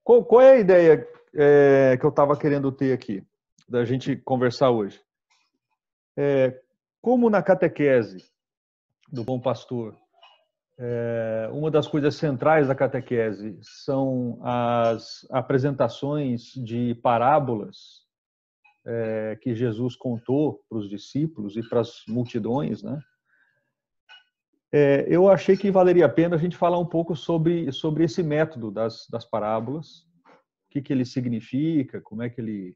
Qual é a ideia que eu estava querendo ter aqui, da gente conversar hoje? Como na catequese do Bom Pastor, uma das coisas centrais da catequese são as apresentações de parábolas que Jesus contou para os discípulos e para as multidões, né? Eu achei que valeria a pena a gente falar um pouco sobre esse método das parábolas, o que ele significa, como é que ele...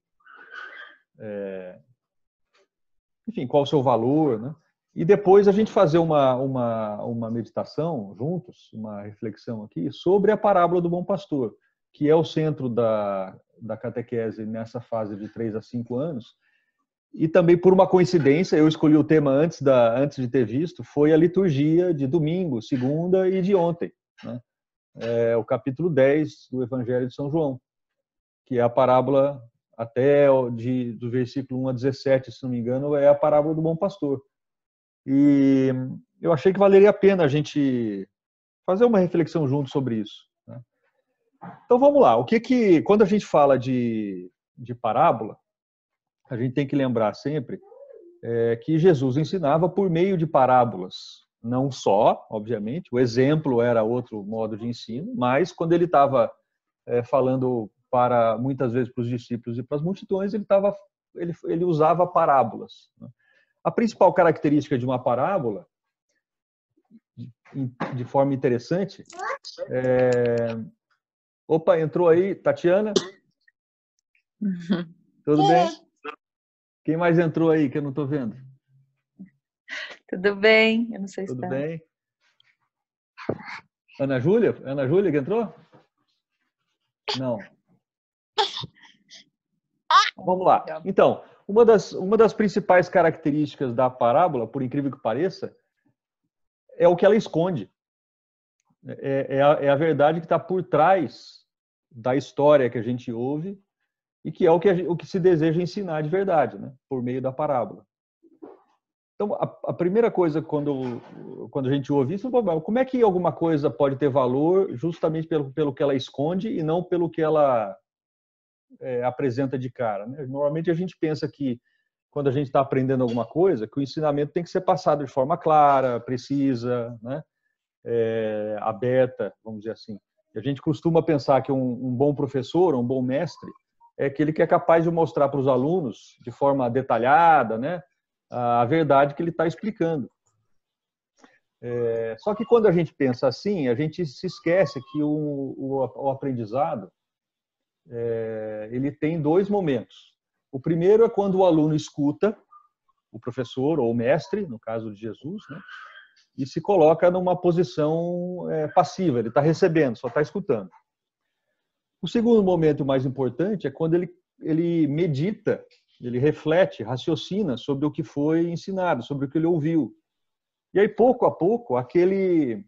enfim, qual o seu valor, né? E depois a gente fazer uma meditação juntos, uma reflexão aqui, sobre a parábola do Bom Pastor, que é o centro da catequese nessa fase de 3 a 5 anos. E também, por uma coincidência, eu escolhi o tema antes de ter visto, foi a liturgia de domingo, segunda e de ontem, né? O capítulo 10 do Evangelho de São João, que é a parábola até do versículo 1 a 17, se não me engano, é a parábola do Bom Pastor. E eu achei que valeria a pena a gente fazer uma reflexão junto sobre isso, né? Então vamos lá. Quando a gente fala de parábola, a gente tem que lembrar sempre que Jesus ensinava por meio de parábolas. Não só, obviamente, o exemplo era outro modo de ensino, mas quando ele estava falando muitas vezes para os discípulos e para as multidões, ele usava parábolas, né? A principal característica de uma parábola, de forma interessante, Opa, entrou aí, Tatiana? Tudo bem? Quem mais entrou aí que eu não estou vendo? Tudo bem, eu não sei se Tudo tá. bem? Ana Júlia? Ana Júlia que entrou? Não. Vamos lá. Então, uma das principais características da parábola, por incrível que pareça, é o que ela esconde. É a verdade que está por trás da história que a gente ouve e que é o que se deseja ensinar de verdade, né? Por meio da parábola. Então, a primeira coisa quando a gente ouve isso, como é que alguma coisa pode ter valor justamente pelo que ela esconde e não pelo que ela apresenta de cara, né? Normalmente a gente pensa que quando a gente está aprendendo alguma coisa, que o ensinamento tem que ser passado de forma clara, precisa, né? Aberta, vamos dizer assim. E a gente costuma pensar que um bom professor, um bom mestre, é aquele que é capaz de mostrar para os alunos, de forma detalhada, né, a verdade que ele está explicando. Só que quando a gente pensa assim, a gente se esquece que o aprendizado ele tem 2 momentos. O primeiro é quando o aluno escuta o professor ou o mestre, no caso de Jesus, né, e se coloca numa posição passiva, ele está recebendo, só está escutando. O segundo momento mais importante é quando ele medita, ele reflete, raciocina sobre o que foi ensinado, sobre o que ele ouviu. E aí, pouco a pouco, aquele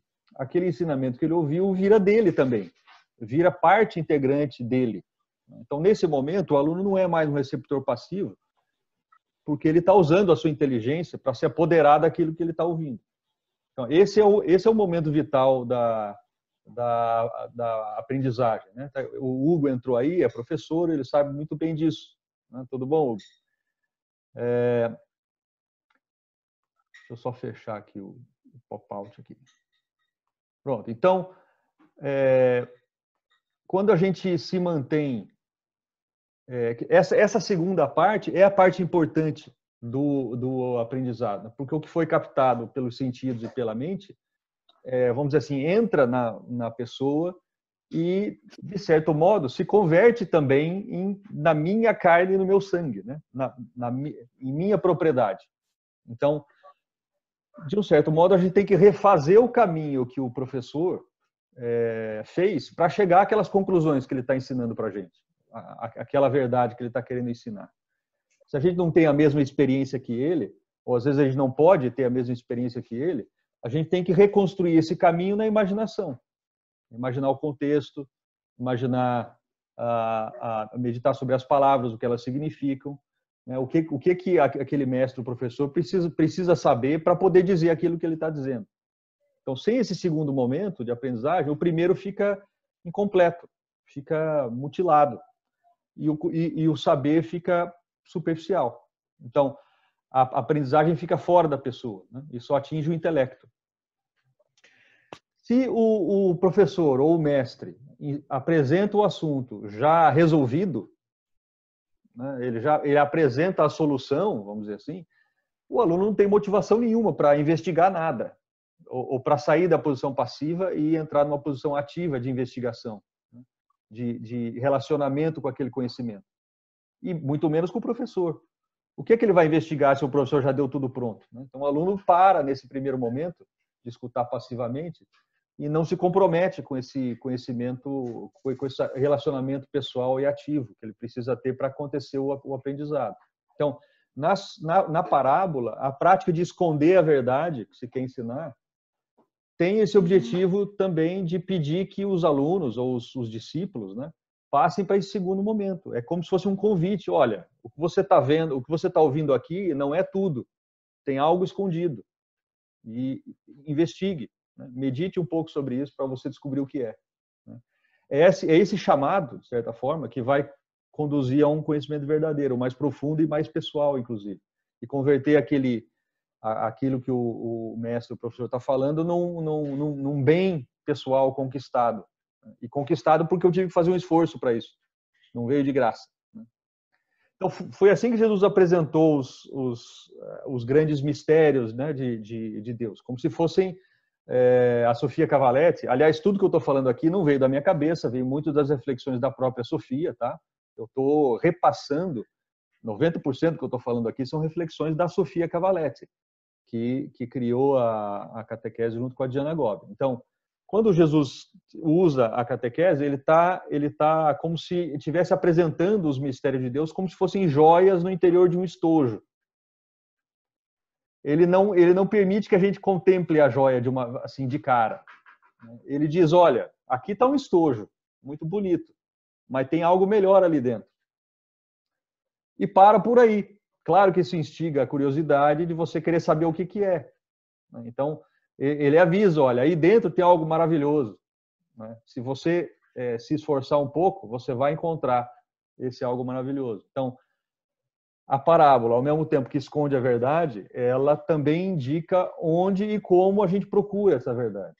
ensinamento que ele ouviu vira dele também, vira parte integrante dele. Então, nesse momento, o aluno não é mais um receptor passivo, porque ele está usando a sua inteligência para se apoderar daquilo que ele está ouvindo. Então, esse é o momento vital da aprendizagem, né? O Hugo entrou aí, é professor, ele sabe muito bem disso, né? Tudo bom, Hugo? Deixa eu só fechar aqui o pop-out aqui. Pronto. Então, quando a gente se mantém... essa segunda parte é a parte importante do aprendizado, porque o que foi captado pelos sentidos e pela mente, vamos dizer assim, entra na pessoa e, de certo modo, se converte também na minha carne e no meu sangue, né? Em minha propriedade. Então, de um certo modo, a gente tem que refazer o caminho que o professor fez para chegar àquelas conclusões que ele está ensinando para a gente, aquela verdade que ele está querendo ensinar. Se a gente não tem a mesma experiência que ele, ou às vezes a gente não pode ter a mesma experiência que ele, a gente tem que reconstruir esse caminho na imaginação. Imaginar o contexto, imaginar, meditar sobre as palavras, o que elas significam, né? O que aquele mestre, o professor, precisa saber para poder dizer aquilo que ele está dizendo. Então, sem esse segundo momento de aprendizagem, o primeiro fica incompleto, fica mutilado e o saber fica superficial. Então, a aprendizagem fica fora da pessoa, né? E só atinge o intelecto. Se o professor ou o mestre apresenta o assunto já resolvido, né, ele apresenta a solução, vamos dizer assim, o aluno não tem motivação nenhuma para investigar nada, ou para sair da posição passiva e entrar numa posição ativa de investigação, né, de relacionamento com aquele conhecimento. E muito menos com o professor. O que é que ele vai investigar se o professor já deu tudo pronto, né? Então o aluno para nesse primeiro momento de escutar passivamente e não se compromete com esse conhecimento, com esse relacionamento pessoal e ativo que ele precisa ter para acontecer o aprendizado. Então, na parábola, a prática de esconder a verdade que se quer ensinar tem esse objetivo também de pedir que os alunos ou os discípulos, né, passem para esse segundo momento. É como se fosse um convite. Olha, o que você está vendo, o que você está ouvindo aqui não é tudo. Tem algo escondido. E investigue, né? Medite um pouco sobre isso para você descobrir o que é. É esse chamado, de certa forma, que vai conduzir a um conhecimento verdadeiro, mais profundo e mais pessoal, inclusive. E converter aquilo que o mestre, o professor está falando, num bem pessoal conquistado. E conquistado porque eu tive que fazer um esforço para isso. Não veio de graça. Então, foi assim que Jesus apresentou os grandes mistérios, né, de Deus, como se fossem a Sofia Cavaletti. Aliás, tudo que eu estou falando aqui não veio da minha cabeça, veio muito das reflexões da própria Sofia, tá? Eu estou repassando, 90% do que eu estou falando aqui são reflexões da Sofia Cavaletti, que criou a catequese junto com a Diana Gobi. Então, quando Jesus usa a catequese, ele tá como se estivesse apresentando os mistérios de Deus como se fossem joias no interior de um estojo. Ele não permite que a gente contemple a joia assim de cara. Ele diz, olha, aqui está um estojo, muito bonito, mas tem algo melhor ali dentro. E para por aí. Claro que isso instiga a curiosidade de você querer saber o que é. Então, ele avisa, olha, aí dentro tem algo maravilhoso. Se você se esforçar um pouco, você vai encontrar esse algo maravilhoso. Então, a parábola, ao mesmo tempo que esconde a verdade, ela também indica onde e como a gente procura essa verdade.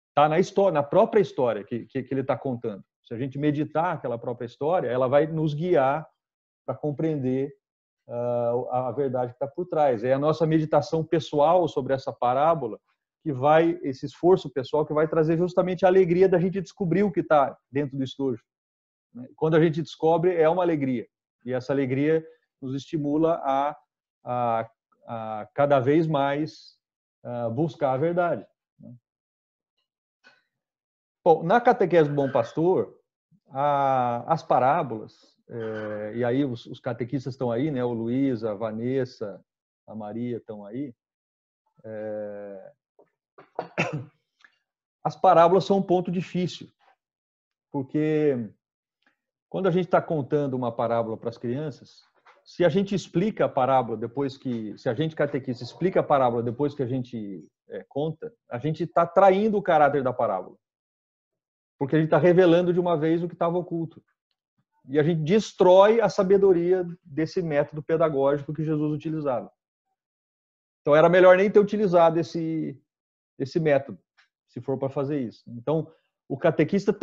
Está na história, na própria história que ele está contando. Se a gente meditar aquela própria história, ela vai nos guiar para compreender a verdade que está por trás. É a nossa meditação pessoal sobre essa parábola esse esforço pessoal que vai trazer justamente a alegria da gente descobrir o que está dentro do estojo. Quando a gente descobre, é uma alegria. E essa alegria nos estimula a cada vez mais buscar a verdade. Bom, na catequese do Bom Pastor, as parábolas, e aí os catequistas estão aí, né? O Luiz, a Vanessa, a Maria estão aí. As parábolas são um ponto difícil, porque quando a gente está contando uma parábola para as crianças, se a gente explica a parábola se a gente catequista explica a parábola depois que a gente conta, a gente está traindo o caráter da parábola, porque a gente está revelando de uma vez o que estava oculto. E a gente destrói a sabedoria desse método pedagógico que Jesus utilizava. Então, era melhor nem ter utilizado esse método, se for para fazer isso. Então, o catequista...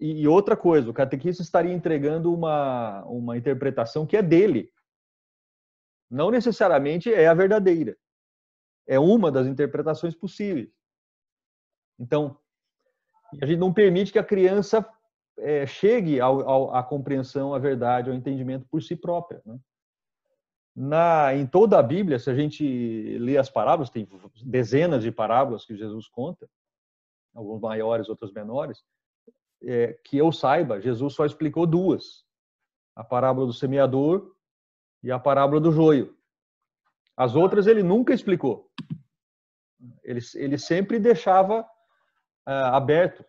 E outra coisa, o catequista estaria entregando uma interpretação que é dele. Não necessariamente é a verdadeira. É uma das interpretações possíveis. Então, a gente não permite que a criança chegue à compreensão, à verdade, ao entendimento por si própria, né? Em toda a Bíblia, se a gente lê as parábolas, tem dezenas de parábolas que Jesus conta, alguns maiores, outros menores, que eu saiba, Jesus só explicou duas. A parábola do semeador e a parábola do joio. As outras ele nunca explicou. Ele sempre deixava aberto.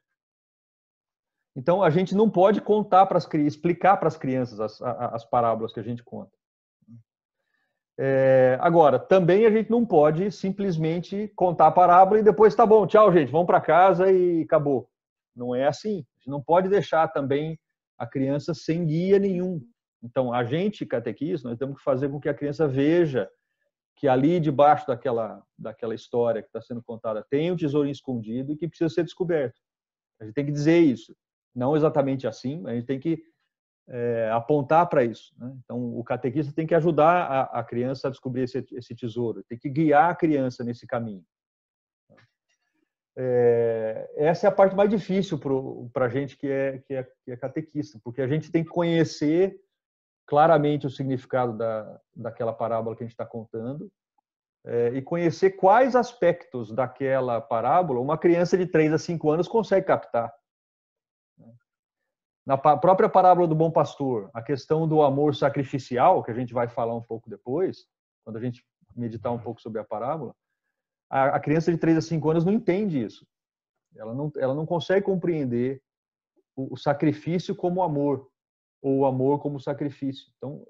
Então, a gente não pode explicar para as crianças as parábolas que a gente conta. Agora, também a gente não pode simplesmente contar a parábola e depois tá bom, tchau, gente, vamos para casa e acabou. Não é assim. A gente não pode deixar também a criança sem guia nenhum. Então, a gente, catequista, nós temos que fazer com que a criança veja que ali debaixo daquela história que está sendo contada tem um tesourinho escondido e que precisa ser descoberto. A gente tem que dizer isso. Não exatamente assim, mas a gente tem que apontar para isso, né? Então, o catequista tem que ajudar a criança a descobrir esse tesouro, tem que guiar a criança nesse caminho. Essa é a parte mais difícil para a gente que é catequista, porque a gente tem que conhecer claramente o significado daquela parábola que a gente está contando e conhecer quais aspectos daquela parábola uma criança de 3 a 5 anos consegue captar. Na própria parábola do bom pastor, a questão do amor sacrificial, que a gente vai falar um pouco depois, quando a gente meditar um pouco sobre a parábola, a criança de 3 a 5 anos não entende isso. Ela não consegue compreender o sacrifício como amor, ou o amor como sacrifício. Então,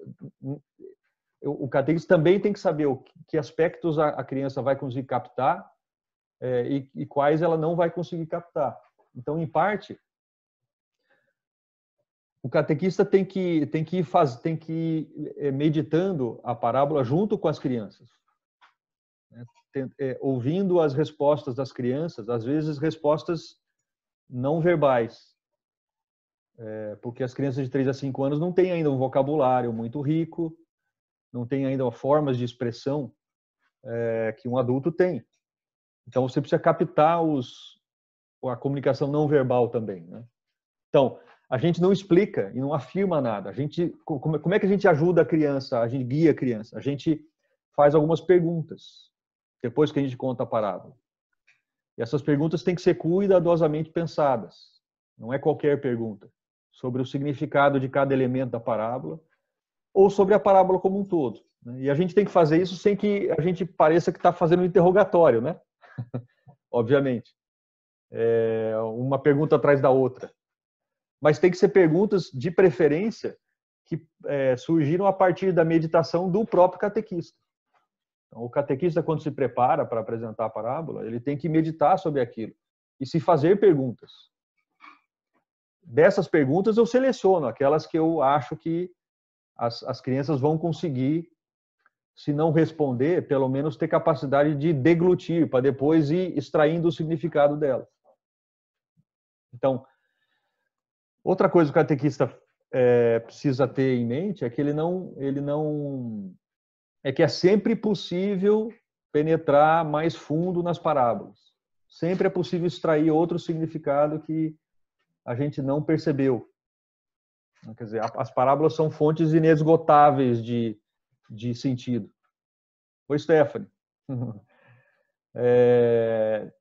o catequista também tem que saber que aspectos a criança vai conseguir captar e quais ela não vai conseguir captar. Então, em parte, o catequista tem que ir meditando a parábola junto com as crianças, né? Ouvindo as respostas das crianças, às vezes respostas não verbais, porque as crianças de 3 a 5 anos não têm ainda um vocabulário muito rico, não têm ainda formas de expressão que um adulto tem. Então, você precisa captar a comunicação não verbal também, né? Então, a gente não explica e não afirma nada. Como é que a gente ajuda a criança, a gente guia a criança? A gente faz algumas perguntas depois que a gente conta a parábola. E essas perguntas têm que ser cuidadosamente pensadas. Não é qualquer pergunta sobre o significado de cada elemento da parábola ou sobre a parábola como um todo. E a gente tem que fazer isso sem que a gente pareça que está fazendo um interrogatório, né? Obviamente. Uma pergunta atrás da outra. Mas tem que ser perguntas, de preferência, que surgiram a partir da meditação do próprio catequista. Então, o catequista, quando se prepara para apresentar a parábola, ele tem que meditar sobre aquilo e se fazer perguntas. Dessas perguntas, eu seleciono aquelas que eu acho que as crianças vão conseguir, se não responder, pelo menos ter capacidade de deglutir, para depois ir extraindo o significado dela. Então, outra coisa que o catequista precisa ter em mente é que é sempre possível penetrar mais fundo nas parábolas. Sempre é possível extrair outro significado que a gente não percebeu. Quer dizer, as parábolas são fontes inesgotáveis de sentido. Oi, Stephanie.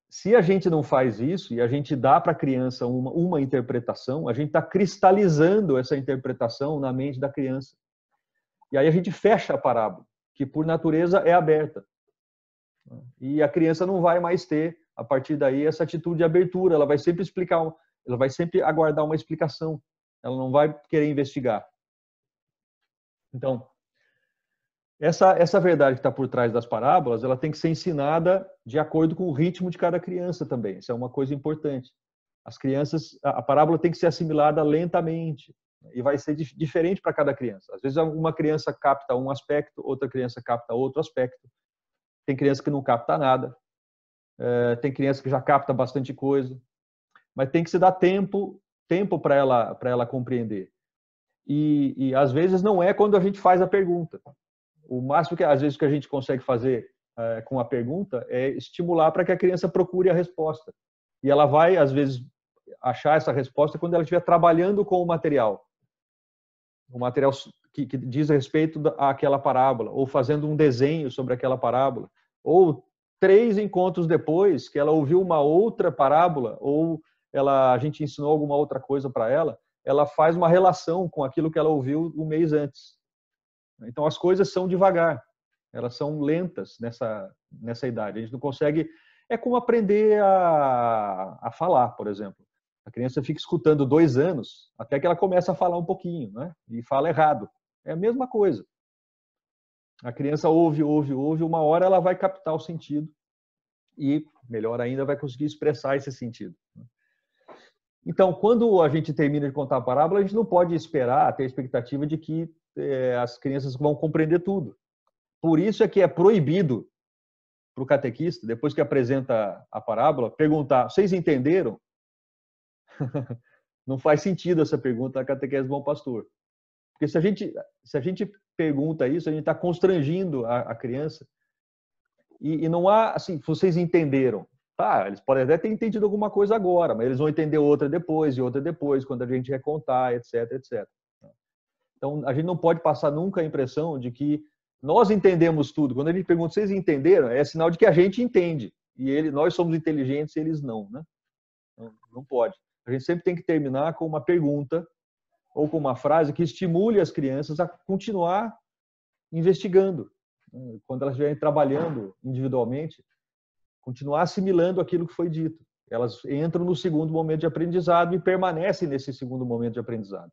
Se a gente não faz isso e a gente dá para a criança uma interpretação, a gente está cristalizando essa interpretação na mente da criança. E aí a gente fecha a parábola, que por natureza é aberta. E a criança não vai mais ter, a partir daí, essa atitude de abertura. Ela vai sempre ela vai sempre aguardar uma explicação. Ela não vai querer investigar. Então, essa verdade que está por trás das parábolas, ela tem que ser ensinada de acordo com o ritmo de cada criança também. Isso é uma coisa importante. As crianças, a parábola tem que ser assimilada lentamente e vai ser diferente para cada criança. Às vezes uma criança capta um aspecto, outra criança capta outro aspecto. Tem criança que não capta nada. Tem criança que já capta bastante coisa. Mas tem que se dar tempo para ela compreender. E às vezes não é quando a gente faz a pergunta. O máximo que às vezes que a gente consegue fazer com a pergunta é estimular para que a criança procure a resposta. E ela vai, às vezes, achar essa resposta quando ela estiver trabalhando com o material que diz respeito àquela parábola, ou fazendo um desenho sobre aquela parábola, ou 3 encontros depois que ela ouviu uma outra parábola, ou a gente ensinou alguma outra coisa para ela faz uma relação com aquilo que ela ouviu um mês antes. Então, as coisas são devagar, elas são lentas nessa idade. A gente não consegue... É como aprender a falar, por exemplo. A criança fica escutando 2 anos, até que ela começa a falar um pouquinho, né? E fala errado. É a mesma coisa. A criança ouve, uma hora ela vai captar o sentido e, melhor ainda, vai conseguir expressar esse sentido. Então, quando a gente termina de contar a parábola, a gente não pode esperar, ter a expectativa de que as crianças vão compreender tudo. Por isso é que é proibido para o catequista, depois que apresenta a parábola, perguntar: vocês entenderam? Não faz sentido essa pergunta na catequese do bom pastor. Porque se a gente pergunta isso, a gente está constrangindo a criança. E não há, assim, vocês entenderam. Tá, eles podem até ter entendido alguma coisa agora, mas eles vão entender outra depois, e outra depois, quando a gente recontar, etc, etc. Então, a gente não pode passar nunca a impressão de que nós entendemos tudo. Quando a gente pergunta, vocês entenderam? É sinal de que a gente entende. E nós somos inteligentes e eles não, né? Não pode. A gente sempre tem que terminar com uma pergunta ou com uma frase que estimule as crianças a continuar investigando. Quando elas estiverem trabalhando individualmente, continuar assimilando aquilo que foi dito. Elas entram no segundo momento de aprendizado e permanecem nesse segundo momento de aprendizado.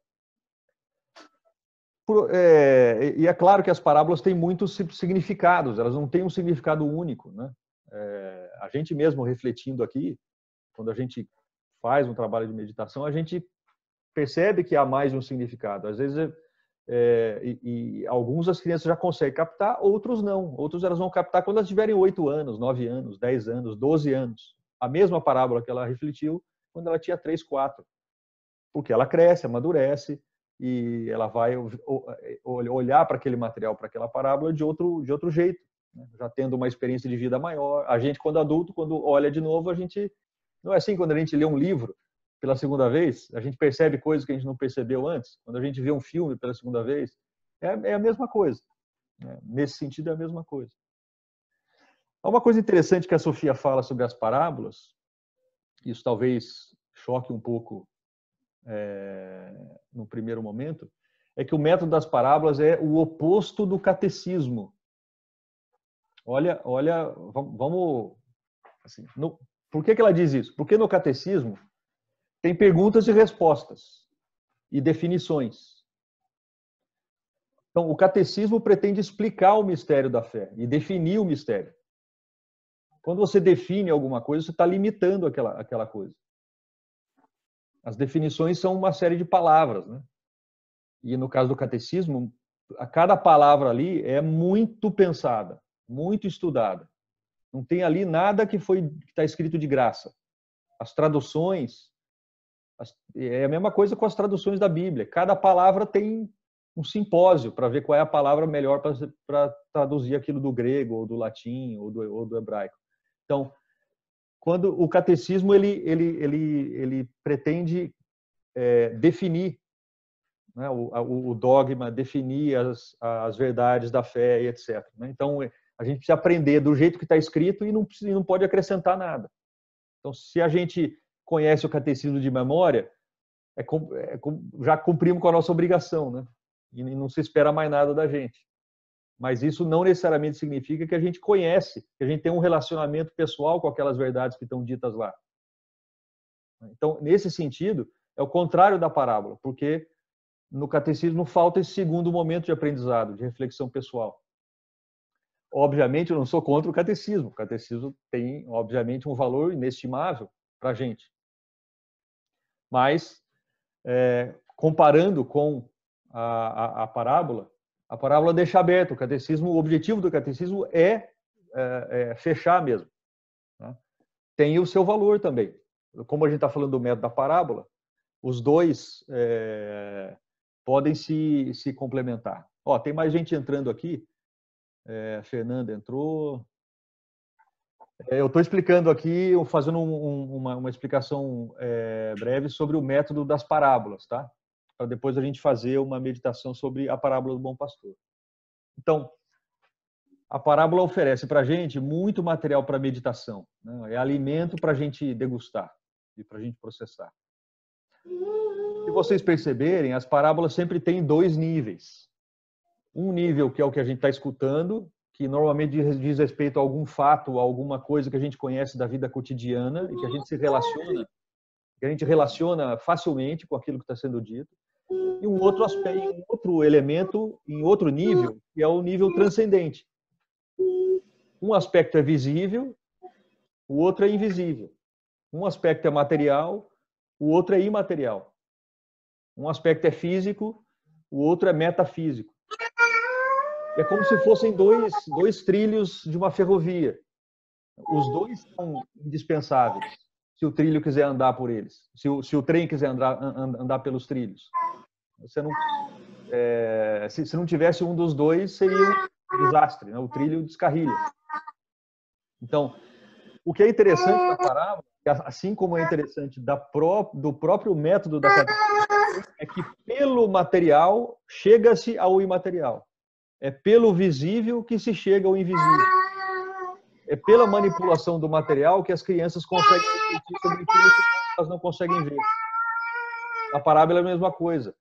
E é claro que as parábolas têm muitos significados, elas não têm um significado único, né? A gente mesmo refletindo aqui, quando a gente faz um trabalho de meditação, a gente percebe que há mais de um significado. Às vezes, alguns as crianças já conseguem captar, outros não. Outros elas vão captar quando elas tiverem 8 anos, 9 anos, 10 anos, 12 anos. A mesma parábola que ela refletiu quando ela tinha 3, 4. Porque ela cresce, amadurece, e ela vai olhar para aquele material, para aquela parábola de outro jeito, né? Já tendo uma experiência de vida maior. A gente, quando adulto, quando olha de novo, a gente... Não é assim quando a gente lê um livro pela segunda vez, a gente percebe coisas que a gente não percebeu antes. Quando a gente vê um filme pela segunda vez, é a mesma coisa. Né? Nesse sentido, é a mesma coisa. Há uma coisa interessante que a Sofia fala sobre as parábolas, isso talvez choque um pouco no primeiro momento, é que o método das parábolas é o oposto do catecismo. Olha, vamos... Assim, por que ela diz isso? Porque no catecismo tem perguntas e respostas e definições. Então, o catecismo pretende explicar o mistério da fé e definir o mistério. Quando você define alguma coisa, você está limitando aquela coisa. As definições são uma série de palavras, né? E no caso do catecismo, cada palavra ali é muito pensada, muito estudada. Não tem ali nada que está escrito de graça. As traduções, é a mesma coisa com as traduções da Bíblia. Cada palavra tem um simpósio para ver qual é a palavra melhor para traduzir aquilo do grego, ou do latim, ou do hebraico. Então, quando o catecismo ele pretende definir, né, o dogma, definir as verdades da fé e etc. Né? Então, a gente precisa aprender do jeito que está escrito e não pode acrescentar nada. Então, se a gente conhece o catecismo de memória, já cumprimos com a nossa obrigação, né? E não se espera mais nada da gente. Mas isso não necessariamente significa que a gente conhece, que a gente tem um relacionamento pessoal com aquelas verdades que estão ditas lá. Então, nesse sentido, é o contrário da parábola, porque no catecismo falta esse segundo momento de aprendizado, de reflexão pessoal. Obviamente, eu não sou contra o catecismo. O catecismo tem, obviamente, um valor inestimável para a gente. Mas, comparando com a parábola deixa aberto. O objetivo do catecismo é fechar mesmo. Né? Tem o seu valor também. Como a gente está falando do método da parábola, os dois podem se complementar. Ó, tem mais gente entrando aqui. A Fernanda entrou. Eu estou explicando aqui, fazendo uma explicação breve sobre o método das parábolas, tá? Para depois a gente fazer uma meditação sobre a parábola do bom pastor. Então, a parábola oferece para a gente muito material para meditação, né? É alimento para a gente degustar e para a gente processar. Se vocês perceberem, as parábolas sempre têm 2 níveis. Um nível que é o que a gente está escutando, que normalmente diz respeito a algum fato, a alguma coisa que a gente conhece da vida cotidiana e que a gente relaciona facilmente com aquilo que está sendo dito. E um outro aspecto, um outro elemento, em outro nível, que é o nível transcendente. Um aspecto é visível, o outro é invisível. Um aspecto é material, o outro é imaterial. Um aspecto é físico, o outro é metafísico. É como se fossem dois trilhos de uma ferrovia. Os dois são indispensáveis, se o trilho quiser andar por eles, se o trem quiser andar pelos trilhos. Você não, se não tivesse um dos dois, seria um desastre, né? O trilho descarrilha. Então, o que é interessante da parábola, assim como é interessante do próprio método da catequese, é que pelo material chega-se ao imaterial. É pelo visível que se chega ao invisível. É pela manipulação do material que as crianças conseguem refletir sobre aquilo que elas não conseguem ver. A parábola é a mesma coisa.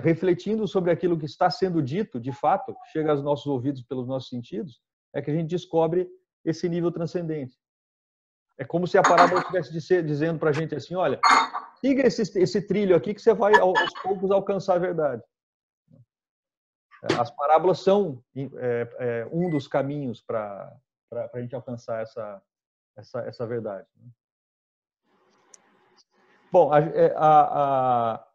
Refletindo sobre aquilo que está sendo dito, de fato, chega aos nossos ouvidos pelos nossos sentidos, é que a gente descobre esse nível transcendente. É como se a parábola estivesse dizendo para a gente assim, olha, siga esse trilho aqui que você vai aos poucos alcançar a verdade. As parábolas são um dos caminhos para a gente alcançar essa verdade. Bom, a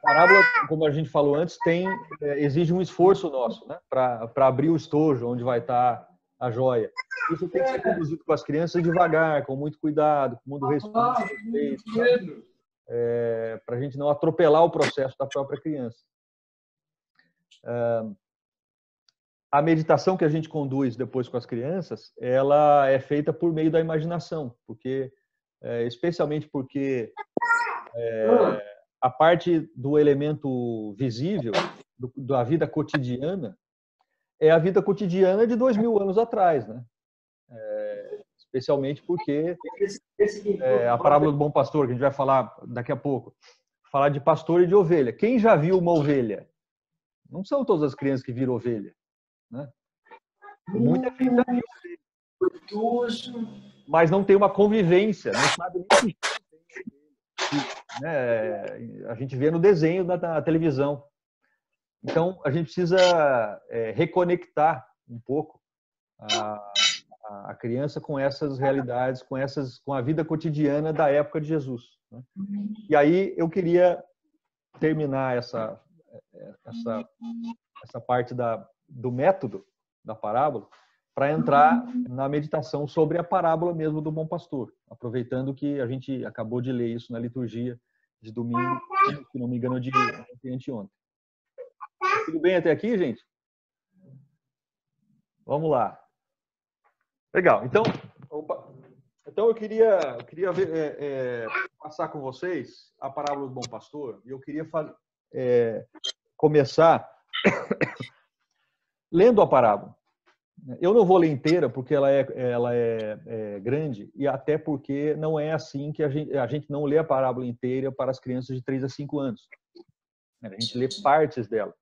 parábola, como a gente falou antes, exige um esforço nosso, né, para abrir o estojo onde vai estar a joia. Isso tem que ser conduzido com as crianças devagar, com muito cuidado, com muito respeito, para a gente não atropelar o processo da própria criança. A meditação que a gente conduz depois com as crianças, ela é feita por meio da imaginação, especialmente porque a parte do elemento visível da vida cotidiana é a vida cotidiana de 2000 anos atrás, né? Especialmente porque a parábola do bom pastor, que a gente vai falar daqui a pouco, falar de pastor e de ovelha. Quem já viu uma ovelha? Não são todas as crianças que viram ovelha, né? Muita gente já viu ovelha, mas não tem uma convivência, não sabe nem que, né, a gente vê no desenho da televisão. Então, a gente precisa reconectar um pouco a criança com essas realidades, com a vida cotidiana da época de Jesus, né? E aí eu queria terminar essa parte do método da parábola para entrar na meditação sobre a parábola mesmo do bom pastor, aproveitando que a gente acabou de ler isso na liturgia de domingo, se não me engano, de anteontem. Tudo bem até aqui, gente? Vamos lá. Legal. Então eu queria passar com vocês a parábola do bom pastor, e eu queria começar lendo a parábola. Eu não vou ler inteira porque ela é grande, e até porque não é assim que a gente não lê a parábola inteira para as crianças de 3 a 5 anos. A gente lê partes dela.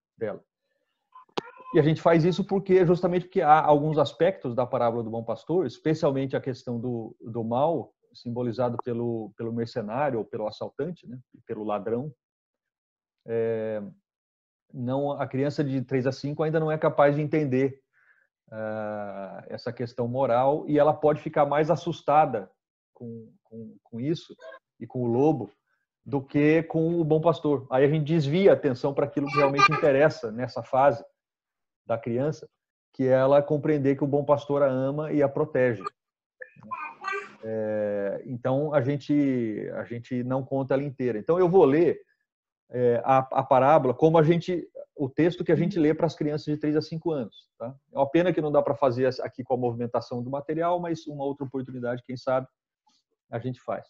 E a gente faz isso justamente porque há alguns aspectos da parábola do bom pastor, especialmente a questão do mal, simbolizado pelo mercenário ou pelo assaltante, né, pelo ladrão. A criança de 3 a 5 ainda não é capaz de entender essa questão moral, e ela pode ficar mais assustada com isso e com o lobo do que com o bom pastor. Aí a gente desvia a atenção para aquilo que realmente interessa nessa fase da criança, que é ela compreender que o bom pastor a ama e a protege. Então a gente não conta ela inteira. Então eu vou ler a parábola como o texto que a gente lê para as crianças de 3 a 5 anos. Tá? É uma pena que não dá para fazer aqui com a movimentação do material, mas uma outra oportunidade, quem sabe, a gente faz.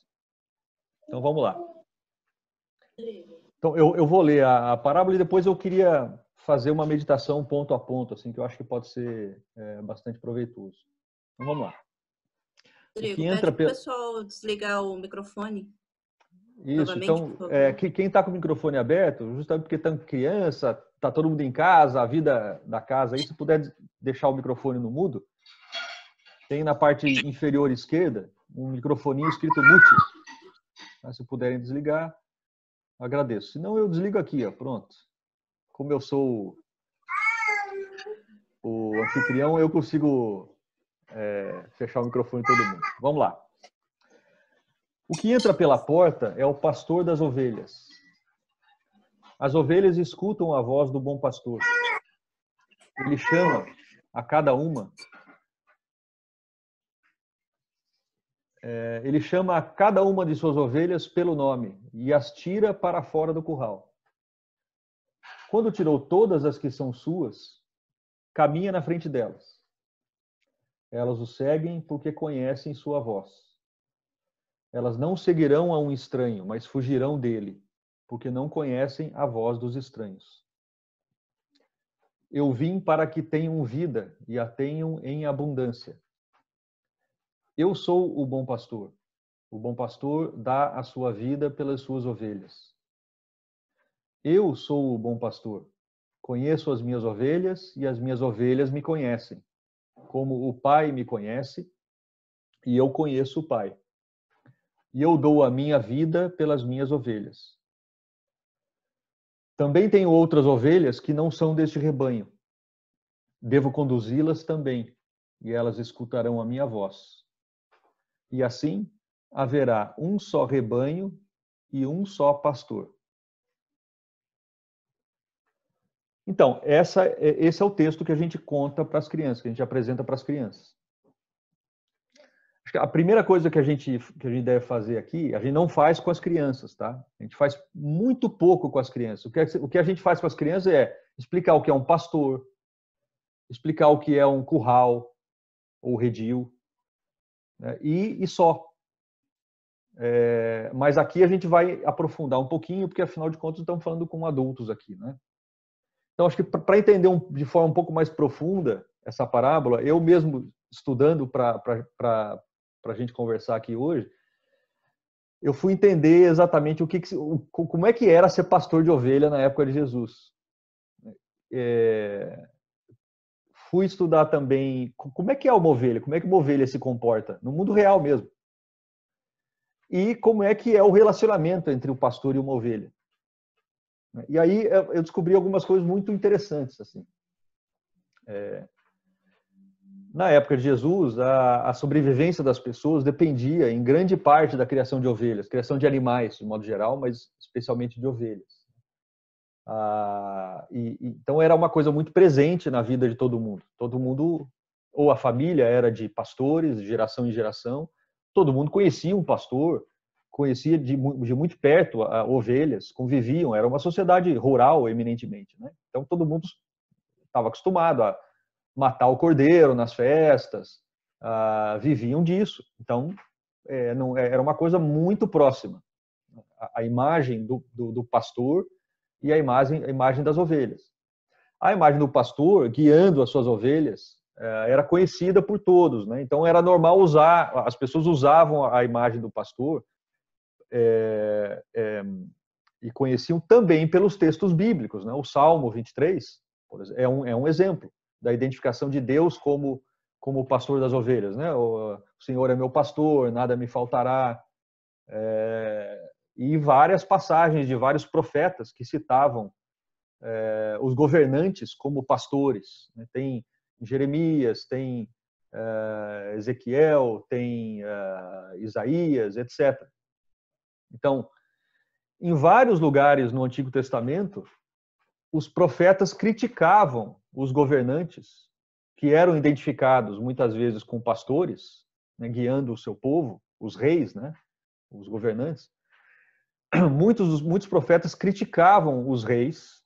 Então vamos lá. Então eu vou ler a parábola e depois eu queria fazer uma meditação ponto a ponto, assim, que eu acho que pode ser bastante proveitoso. Então vamos lá. Rodrigo, pede para o pessoal desligar o microfone. Isso, então, quem está com o microfone aberto, justamente porque está criança, está todo mundo em casa, a vida da casa, aí se puder deixar o microfone no mudo, tem na parte inferior esquerda um microfoninho escrito mute. Se puderem desligar, agradeço. Senão eu desligo aqui, ó, pronto. Como eu sou o anfitrião, eu consigo fechar o microfone de todo mundo. Vamos lá. O que entra pela porta é o pastor das ovelhas. As ovelhas escutam a voz do bom pastor. Ele chama a cada uma. Ele chama a cada uma de suas ovelhas pelo nome e as tira para fora do curral. Quando tirou todas as que são suas, caminha na frente delas. Elas o seguem porque conhecem sua voz. Elas não seguirão a um estranho, mas fugirão dele, porque não conhecem a voz dos estranhos. Eu vim para que tenham vida e a tenham em abundância. Eu sou o bom pastor. O bom pastor dá a sua vida pelas suas ovelhas. Eu sou o bom pastor. Conheço as minhas ovelhas e as minhas ovelhas me conhecem. Como o Pai me conhece e eu conheço o Pai. E eu dou a minha vida pelas minhas ovelhas. Também tenho outras ovelhas que não são deste rebanho. Devo conduzi-las também, e elas escutarão a minha voz. E assim haverá um só rebanho e um só pastor. Então, esse é o texto que a gente conta para as crianças, que a gente apresenta para as crianças. Acho que a primeira coisa que a gente deve fazer aqui, a gente não faz com as crianças, tá? A gente faz muito pouco com as crianças. O que a gente faz com as crianças é explicar o que é um pastor, explicar o que é um curral ou redil, né? E só. Mas aqui a gente vai aprofundar um pouquinho, porque afinal de contas estamos falando com adultos aqui, né? Então acho que para entender de forma um pouco mais profunda essa parábola, eu mesmo estudando para a gente conversar aqui hoje, eu fui entender exatamente como é que era ser pastor de ovelha na época de Jesus. Fui estudar também como é que é uma ovelha, como é que uma ovelha se comporta no mundo real mesmo. E como é que é o relacionamento entre o pastor e uma ovelha. E aí eu descobri algumas coisas muito interessantes, assim. Na época de Jesus, a sobrevivência das pessoas dependia, em grande parte, da criação de ovelhas, criação de animais, de modo geral, mas especialmente de ovelhas. Então era uma coisa muito presente na vida de todo mundo. Todo mundo, ou a família era de pastores, de geração em geração, todo mundo conhecia um pastor, conhecia de muito perto ovelhas, conviviam, era uma sociedade rural, eminentemente, né? Então todo mundo estava acostumado a matar o cordeiro nas festas, viviam disso. Então, era uma coisa muito próxima. A imagem do pastor e a imagem das ovelhas. A imagem do pastor guiando as suas ovelhas era conhecida por todos, né? Então era normal as pessoas usavam a imagem do pastor e conheciam também pelos textos bíblicos, né? O Salmo 23 é um exemplo da identificação de Deus como o pastor das ovelhas, né? O Senhor é meu pastor, nada me faltará. E várias passagens de vários profetas que citavam os governantes como pastores, né? Tem Jeremias, tem Ezequiel, tem Isaías, etc. Então, em vários lugares no Antigo Testamento, os profetas criticavam os governantes, que eram identificados muitas vezes com pastores, né, guiando o seu povo, os reis, né, os governantes. Muitos profetas criticavam os reis,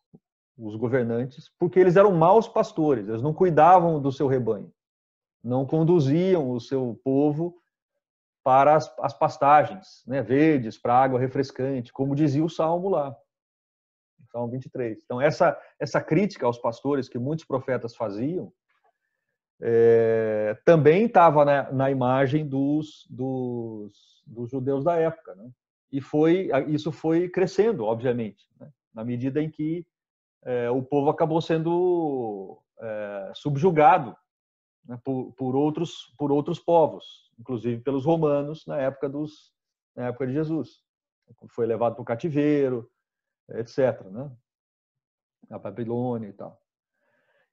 os governantes, porque eles eram maus pastores, eles não cuidavam do seu rebanho, não conduziam o seu povo para as pastagens, né, verdes, para água refrescante, como dizia o Salmo lá. Salmo 23. Então, essa crítica aos pastores que muitos profetas faziam também estava na imagem dos judeus da época, né? E isso foi crescendo, obviamente, né? Na medida em que o povo acabou sendo subjugado, né, por outros povos, inclusive pelos romanos na época de Jesus. Foi levado para o cativeiro, etc., né? A Babilônia e tal.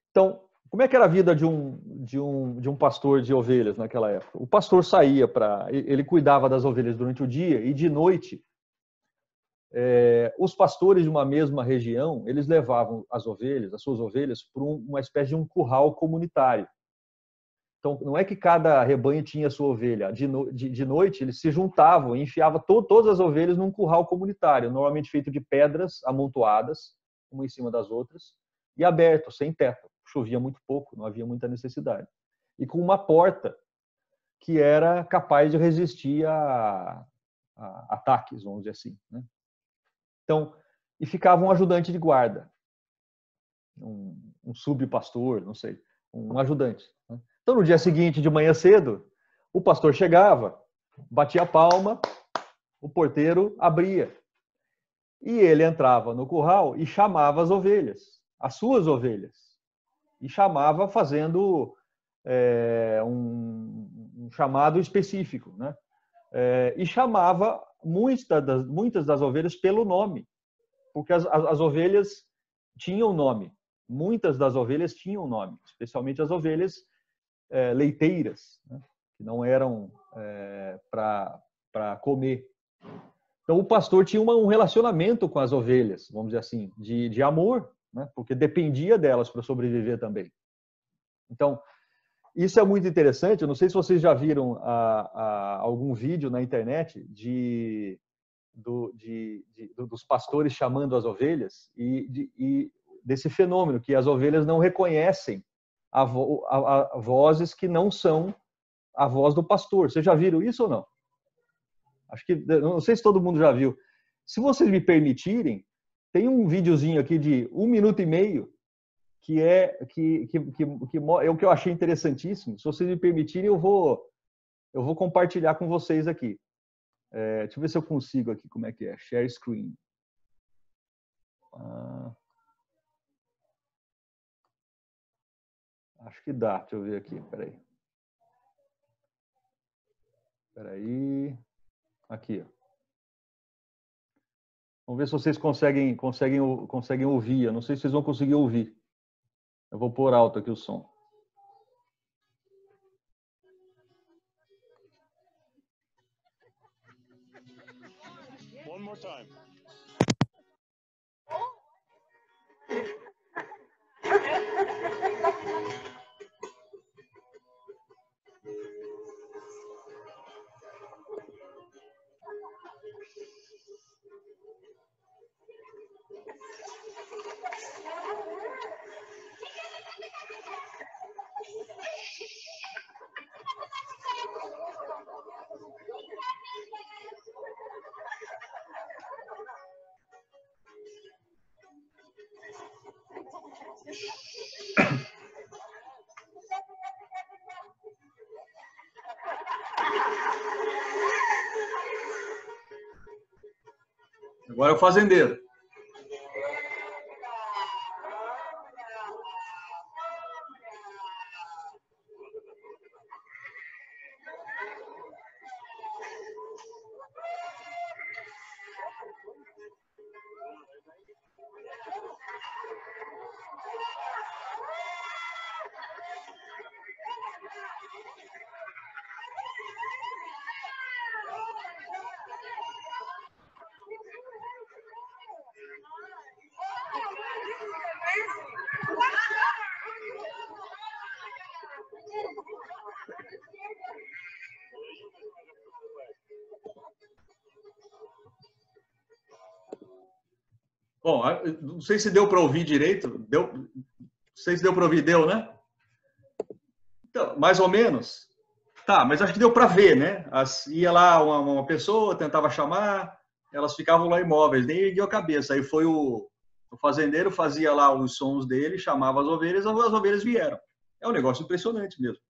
Então, Como é que era a vida de um pastor de ovelhas naquela época? O pastor saía ele cuidava das ovelhas durante o dia e de noite, os pastores de uma mesma região, eles levavam as suas ovelhas, para uma espécie de um curral comunitário. Então, não é que cada rebanho tinha sua ovelha. De noite, eles se juntavam e enfiavam todas as ovelhas num curral comunitário, normalmente feito de pedras amontoadas, uma em cima das outras, e aberto, sem teto. Chovia muito pouco, não havia muita necessidade. E com uma porta que era capaz de resistir a ataques, vamos dizer assim, né? Então, e ficava um ajudante de guarda, um subpastor, não sei, um ajudante, né? Então, no dia seguinte, de manhã cedo, o pastor chegava, batia a palma, o porteiro abria. E ele entrava no curral e chamava as ovelhas, as suas ovelhas. E chamava fazendo um chamado específico, né? E chamava muitas das ovelhas pelo nome, porque as ovelhas tinham nome. Muitas das ovelhas tinham nome, especialmente as ovelhas leiteiras, né? Que não eram para comer. Então, o pastor tinha um relacionamento com as ovelhas, vamos dizer assim, de amor, né? Porque dependia delas para sobreviver também. Então, isso é muito interessante. Eu não sei se vocês já viram algum vídeo na internet dos pastores chamando as ovelhas e desse fenômeno que as ovelhas não reconhecem vozes que não são a voz do pastor. Vocês já viram isso ou não? Acho que, não sei se todo mundo já viu. Se vocês me permitirem, tem um videozinho aqui de 1 minuto e meio que é o que eu achei interessantíssimo. Se vocês me permitirem, eu vou compartilhar com vocês aqui. Deixa eu ver se eu consigo aqui, como é que é. Share screen. Acho que dá. Deixa eu ver aqui. Peraí. Aqui, ó. Vamos ver se vocês conseguem ouvir. Eu não sei se vocês vão conseguir ouvir. Eu vou pôr alto aqui o som. One more time. Agora é o fazendeiro. Bom, não sei se deu para ouvir direito. Não sei se deu para ouvir, deu, né? Então, mais ou menos. Tá, mas acho que deu para ver, né? Ia lá uma pessoa, tentava chamar, elas ficavam lá imóveis, nem ergueu a cabeça. Aí foi o fazendeiro, fazia lá os sons dele, chamava as ovelhas vieram. É um negócio impressionante mesmo.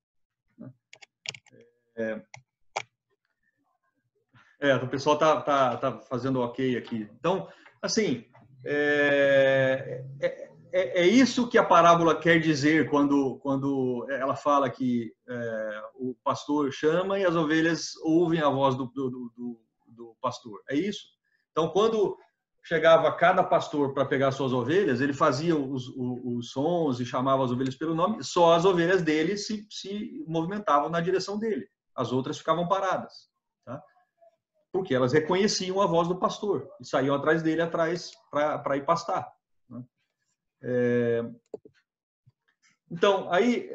O pessoal tá fazendo ok aqui. Então, assim, é isso que a parábola quer dizer quando ela fala que o pastor chama e as ovelhas ouvem a voz do pastor. É isso? Então, quando chegava cada pastor para pegar suas ovelhas, ele fazia os sons e chamava as ovelhas pelo nome, só as ovelhas dele se movimentavam na direção dele. As outras ficavam paradas, tá? Porque elas reconheciam a voz do pastor e saíam atrás dele para ir pastar, né? Então, aí,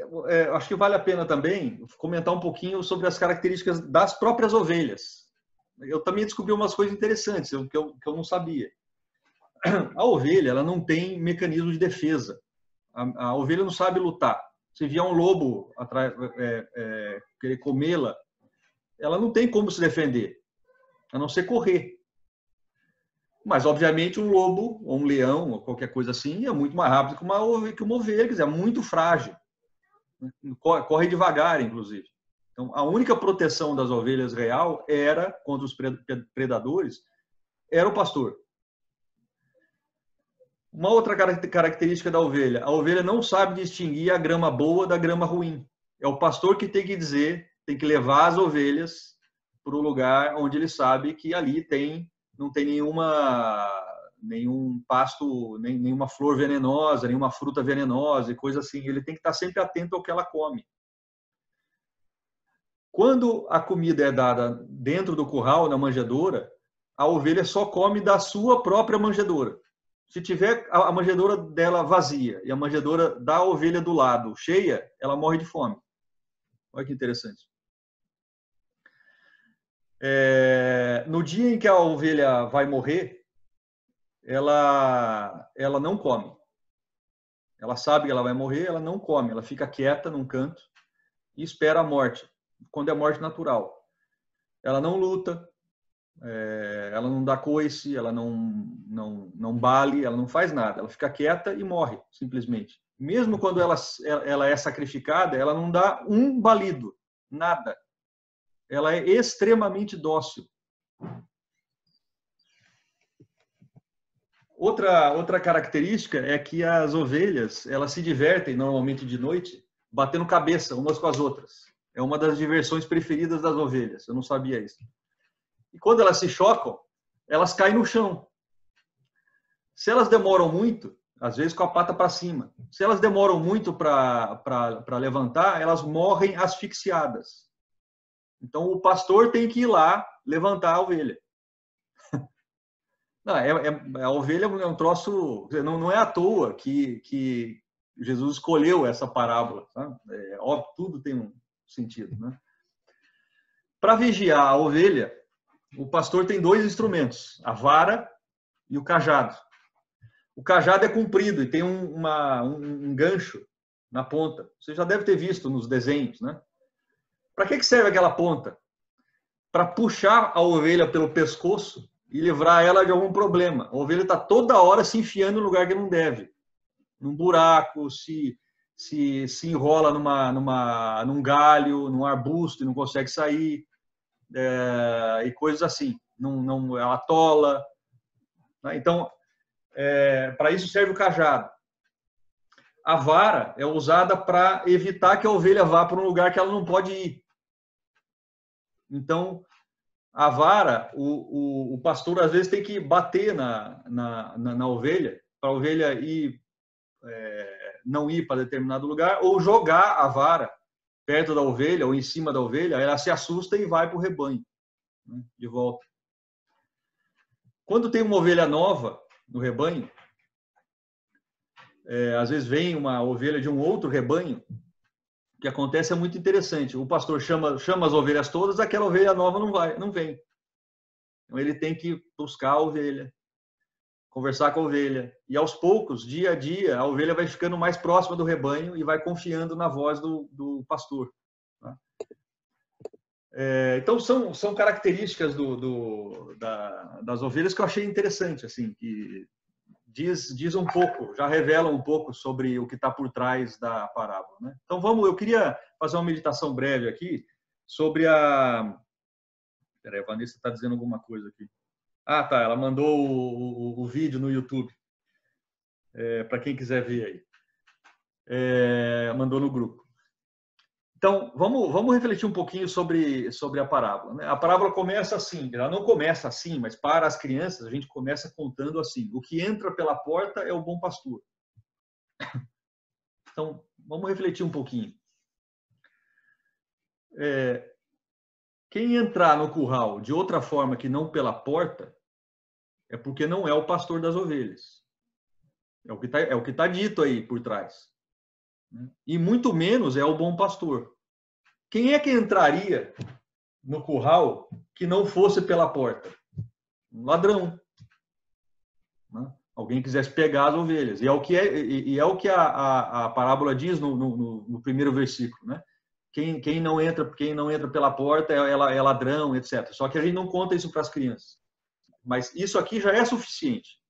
acho que vale a pena também comentar um pouquinho sobre as características das próprias ovelhas. Eu também descobri umas coisas interessantes que eu não sabia. A ovelha, ela não tem mecanismo de defesa. A ovelha não sabe lutar. Se vier um lobo atrás, querer comê-la, ela não tem como se defender, a não ser correr. Mas, obviamente, um lobo, ou um leão, ou qualquer coisa assim, é muito mais rápido que uma ovelha, quer dizer, é muito frágil. Corre devagar, inclusive. Então, a única proteção das ovelhas real era, contra os predadores, era o pastor. Uma outra característica da ovelha: a ovelha não sabe distinguir a grama boa da grama ruim. É o pastor que tem que dizer, tem que levar as ovelhas para o lugar onde ele sabe que ali não tem nenhum pasto, nenhuma flor venenosa, nenhuma fruta venenosa e coisa assim. Ele tem que estar sempre atento ao que ela come. Quando a comida é dada dentro do curral, na manjedoura, a ovelha só come da sua própria manjedoura. Se tiver a manjedoura dela vazia e a manjedoura da ovelha do lado cheia, ela morre de fome. Olha que interessante. No dia em que a ovelha vai morrer, ela não come. Ela sabe que ela vai morrer, ela não come. Ela fica quieta num canto e espera a morte, quando é a morte natural. Ela não luta, ela não dá coice, ela não bale, ela não faz nada. Ela fica quieta e morre, simplesmente. Mesmo quando ela é sacrificada, ela não dá um balido, nada. Ela é extremamente dócil. Outra característica é que as ovelhas, elas se divertem normalmente de noite batendo cabeça umas com as outras. É uma das diversões preferidas das ovelhas. Eu não sabia isso. E quando elas se chocam, elas caem no chão. Se elas demoram muito, às vezes com a pata para cima, se elas demoram muito para levantar, elas morrem asfixiadas. Então o pastor tem que ir lá levantar a ovelha. Não, a ovelha é um troço, não é à toa que Jesus escolheu essa parábola. Tá? Óbvio, tudo tem um sentido, né? Para vigiar a ovelha, o pastor tem dois instrumentos, a vara e o cajado. O cajado é comprido e tem um gancho na ponta. Você já deve ter visto nos desenhos, né? Para que serve aquela ponta? Para puxar a ovelha pelo pescoço e livrar ela de algum problema. A ovelha está toda hora se enfiando no lugar que não deve. Num buraco, se enrola num galho, num arbusto e não consegue sair, e coisas assim. Ela atola. Então, para isso serve o cajado. A vara é usada para evitar que a ovelha vá para um lugar que ela não pode ir. Então, a vara, o pastor às vezes tem que bater na ovelha, para a ovelha não ir para determinado lugar, ou jogar a vara perto da ovelha ou em cima da ovelha, ela se assusta e vai para o rebanho, né, de volta. Quando tem uma ovelha nova no rebanho, às vezes vem uma ovelha de um outro rebanho, o que acontece é muito interessante. O pastor chama as ovelhas todas, aquela ovelha nova não vem. Então ele tem que buscar a ovelha, conversar com a ovelha. E aos poucos, dia a dia, a ovelha vai ficando mais próxima do rebanho e vai confiando na voz do pastor. Tá? Então são características das ovelhas que eu achei interessante, assim, que diz um pouco, já revela um pouco sobre o que está por trás da parábola, né? Então eu queria fazer uma meditação breve aqui sobre a... Peraí, a Vanessa está dizendo alguma coisa aqui. Ah, tá, ela mandou o vídeo no YouTube, para quem quiser ver aí. Mandou no grupo. Então, vamos refletir um pouquinho sobre a parábola, né? A parábola começa assim, ela não começa assim, mas para as crianças a gente começa contando assim: o que entra pela porta é o bom pastor. Então, vamos refletir um pouquinho. Quem entrar no curral de outra forma que não pela porta é porque não é o pastor das ovelhas. É o que tá dito aí por trás. E muito menos é o bom pastor. Quem é que entraria no curral que não fosse pela porta? Um ladrão. Né? Alguém quisesse pegar as ovelhas. E é o que a parábola diz no primeiro versículo. Né? Quem não entra pela porta é ladrão, etc. Só que a gente não conta isso para as crianças. Mas isso aqui já é suficiente.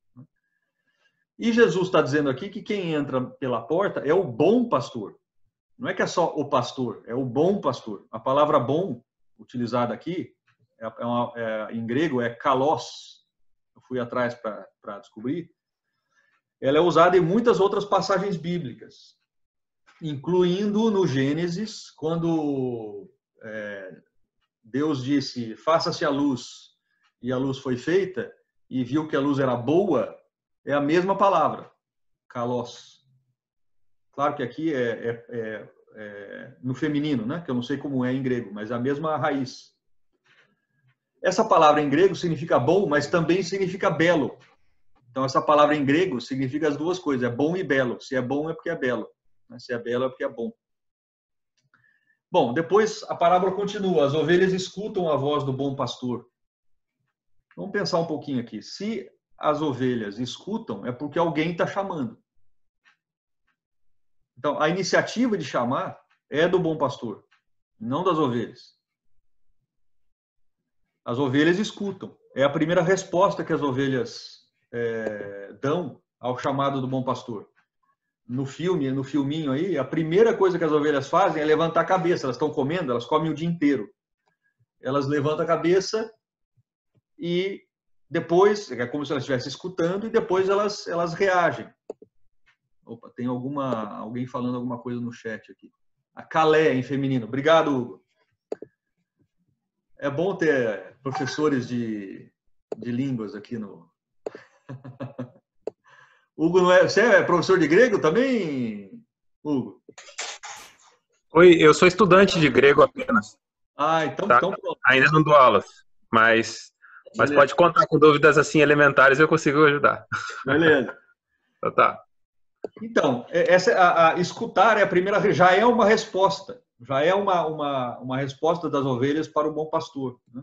E Jesus está dizendo aqui que quem entra pela porta é o bom pastor. Não é que é só o pastor, é o bom pastor. A palavra bom, utilizada aqui, em grego, é kalos. Eu fui atrás para descobrir. Ela é usada em muitas outras passagens bíblicas, incluindo no Gênesis, quando Deus disse, faça-se a luz, e a luz foi feita, e viu que a luz era boa, é a mesma palavra, kalos. Claro que aqui no feminino, né? Que eu não sei como é em grego, mas é a mesma raiz. Essa palavra em grego significa bom, mas também significa belo. Então, essa palavra em grego significa as duas coisas, é bom e belo. Se é bom é porque é belo. Se é belo é porque é bom. Bom, depois a parábola continua. As ovelhas escutam a voz do bom pastor. Vamos pensar um pouquinho aqui. Se as ovelhas escutam, é porque alguém está chamando. Então, a iniciativa de chamar é do bom pastor, não das ovelhas. As ovelhas escutam. É a primeira resposta que as ovelhas dão ao chamado do bom pastor. No filminho aí, a primeira coisa que as ovelhas fazem é levantar a cabeça. Elas estão comendo, elas comem o dia inteiro. Elas levantam a cabeça e depois, é como se elas estivessem escutando, e depois elas reagem. Opa, tem alguém falando alguma coisa no chat aqui. A Calé, em feminino. Obrigado, Hugo. É bom ter professores de línguas aqui no... Hugo, você é professor de grego também, Hugo? Oi, eu sou estudante de grego apenas. Então, tá? Então pronto. Ainda não dou aulas, mas pode contar com dúvidas assim elementares, eu consigo ajudar. Beleza. Tá. Então, escutar é a primeira, já é uma resposta. Já é uma resposta das ovelhas para o bom pastor. Né?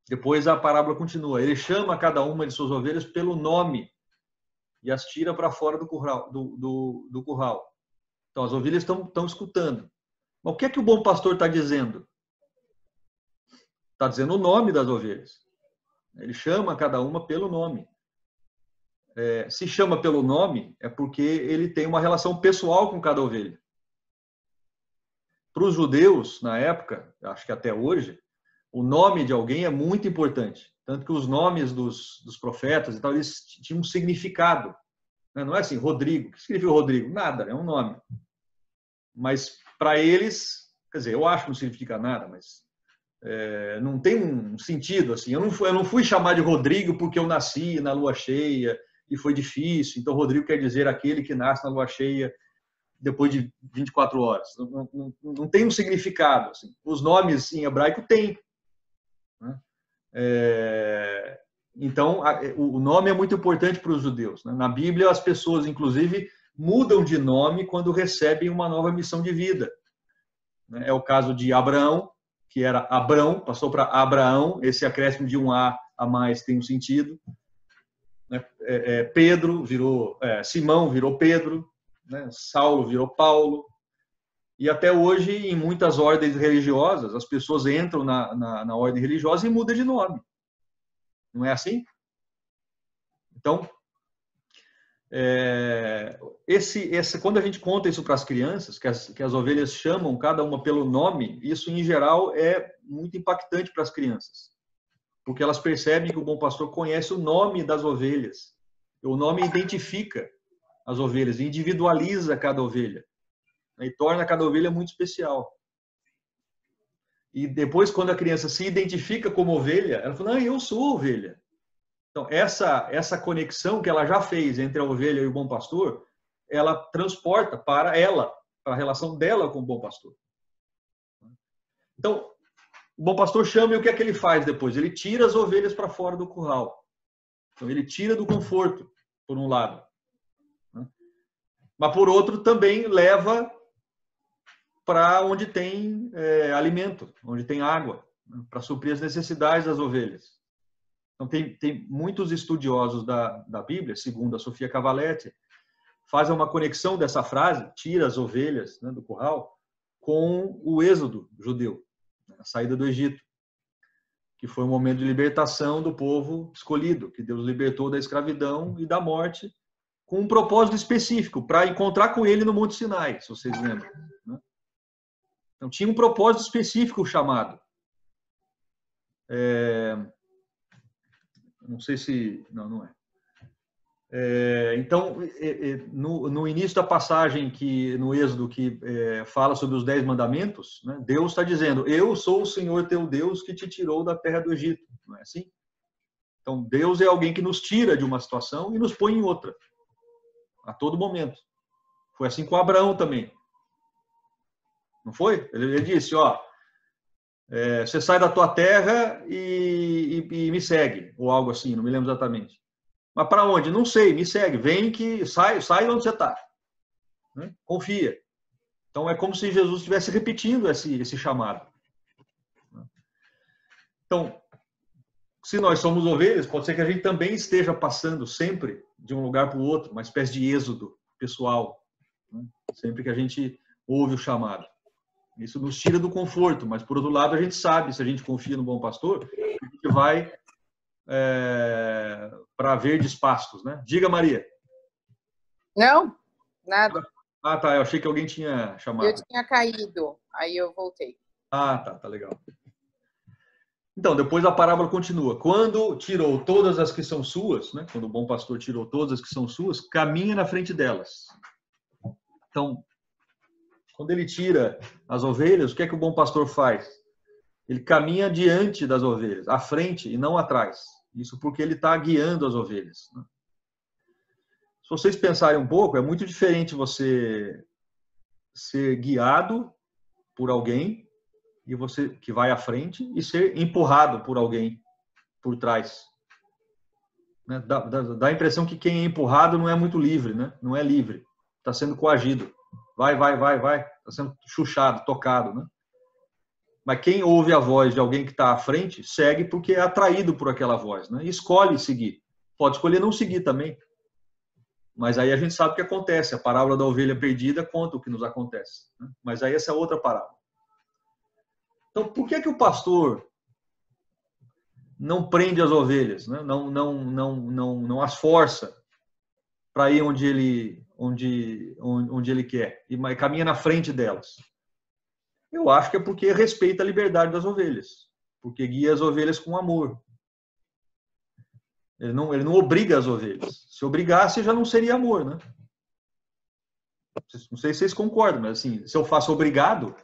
Depois a parábola continua. Ele chama cada uma de suas ovelhas pelo nome e as tira para fora do curral. Do curral. Então, as ovelhas estão escutando. Mas o que é que o bom pastor está dizendo? Está dizendo o nome das ovelhas. Ele chama cada uma pelo nome. Se chama pelo nome é porque ele tem uma relação pessoal com cada ovelha. Para os judeus, na época, acho que até hoje, o nome de alguém é muito importante. Tanto que os nomes dos profetas e tal, eles tinham um significado. Não é assim, Rodrigo. O que significa Rodrigo? Nada, é um nome. Mas para eles, quer dizer, eu acho que não significa nada, mas não tem um sentido assim. Eu não fui chamar de Rodrigo porque eu nasci na lua cheia e foi difícil. Então, Rodrigo quer dizer aquele que nasce na lua cheia depois de 24 horas. Não tem um significado. Assim. Os nomes em hebraico têm. Né? Então, o nome é muito importante para os judeus. Né? Na Bíblia, as pessoas, inclusive, mudam de nome quando recebem uma nova missão de vida. É o caso de Abraão, que era Abrão, passou para Abraão. Esse acréscimo de um A mais tem um sentido. Pedro virou Simão, virou Pedro, né? Saulo virou Paulo, e até hoje em muitas ordens religiosas as pessoas entram na ordem religiosa e mudam de nome, não é assim? Então quando a gente conta isso para as crianças, que as ovelhas chamam cada uma pelo nome, isso em geral é muito impactante para as crianças. Porque elas percebem que o bom pastor conhece o nome das ovelhas. O nome identifica as ovelhas, individualiza cada ovelha. E torna cada ovelha muito especial. E depois, quando a criança se identifica como ovelha, ela fala, não, eu sou ovelha. Então, essa conexão que ela já fez entre a ovelha e o bom pastor, ela transporta para ela, para a relação dela com o bom pastor. Então, o bom pastor chama e o que é que ele faz depois? Ele tira as ovelhas para fora do curral. Então, ele tira do conforto, por um lado. Mas, por outro, também leva para onde tem alimento, onde tem água, para suprir as necessidades das ovelhas. Então, tem muitos estudiosos da Bíblia, segundo a Sofia Cavaletti, fazem uma conexão dessa frase, tira as ovelhas, né, do curral, com o êxodo judeu, a saída do Egito, que foi um momento de libertação do povo escolhido, que Deus libertou da escravidão e da morte, com um propósito específico, para encontrar com ele no Monte Sinai, se vocês lembram. Né? Então, tinha um propósito específico chamado. Não sei se... Não é. Então, no início da passagem no Êxodo, que fala sobre os 10 mandamentos, né, Deus está dizendo, eu sou o Senhor teu Deus que te tirou da terra do Egito. Não é assim? Então, Deus é alguém que nos tira de uma situação e nos põe em outra. A todo momento. Foi assim com Abraão também. Não foi? Ele disse, você sai da tua terra e me segue, ou algo assim, não me lembro exatamente. Mas para onde? Não sei, me segue. Vem que sai onde você está. Né? Confia. Então é como se Jesus estivesse repetindo esse chamado. Então, se nós somos ovelhas, pode ser que a gente também esteja passando sempre de um lugar para o outro, uma espécie de êxodo pessoal. Né? Sempre que a gente ouve o chamado. Isso nos tira do conforto, mas por outro lado a gente sabe, se a gente confia no bom pastor, a gente vai para verdes pastos, né? Diga, Maria. Não, nada. Ah, tá. Eu achei que alguém tinha chamado. Eu tinha caído, aí eu voltei. Ah, tá legal. Então, depois a parábola continua. Quando tirou todas as que são suas, né? Quando o bom pastor tirou todas as que são suas, caminha na frente delas. Então, quando ele tira as ovelhas, o que é que o bom pastor faz? Ele caminha diante das ovelhas, à frente e não atrás. Isso porque ele está guiando as ovelhas. Se vocês pensarem um pouco, é muito diferente você ser guiado por alguém e você que vai à frente e ser empurrado por alguém por trás. Dá a impressão que quem é empurrado não é muito livre, né? Não é livre, está sendo coagido. Vai, está sendo chuchado, tocado, né? Mas quem ouve a voz de alguém que está à frente, segue porque é atraído por aquela voz, né? E escolhe seguir. Pode escolher não seguir também. Mas aí a gente sabe o que acontece. A parábola da ovelha perdida conta o que nos acontece. Né? Mas aí essa é outra parábola. Então, por que o pastor não prende as ovelhas? Né? Não as força para ir onde ele quer e caminha na frente delas? Eu acho que é porque respeita a liberdade das ovelhas, porque guia as ovelhas com amor. Ele não obriga as ovelhas. Se obrigasse, já não seria amor, né? Não sei se vocês concordam, mas assim, se eu faço obrigado,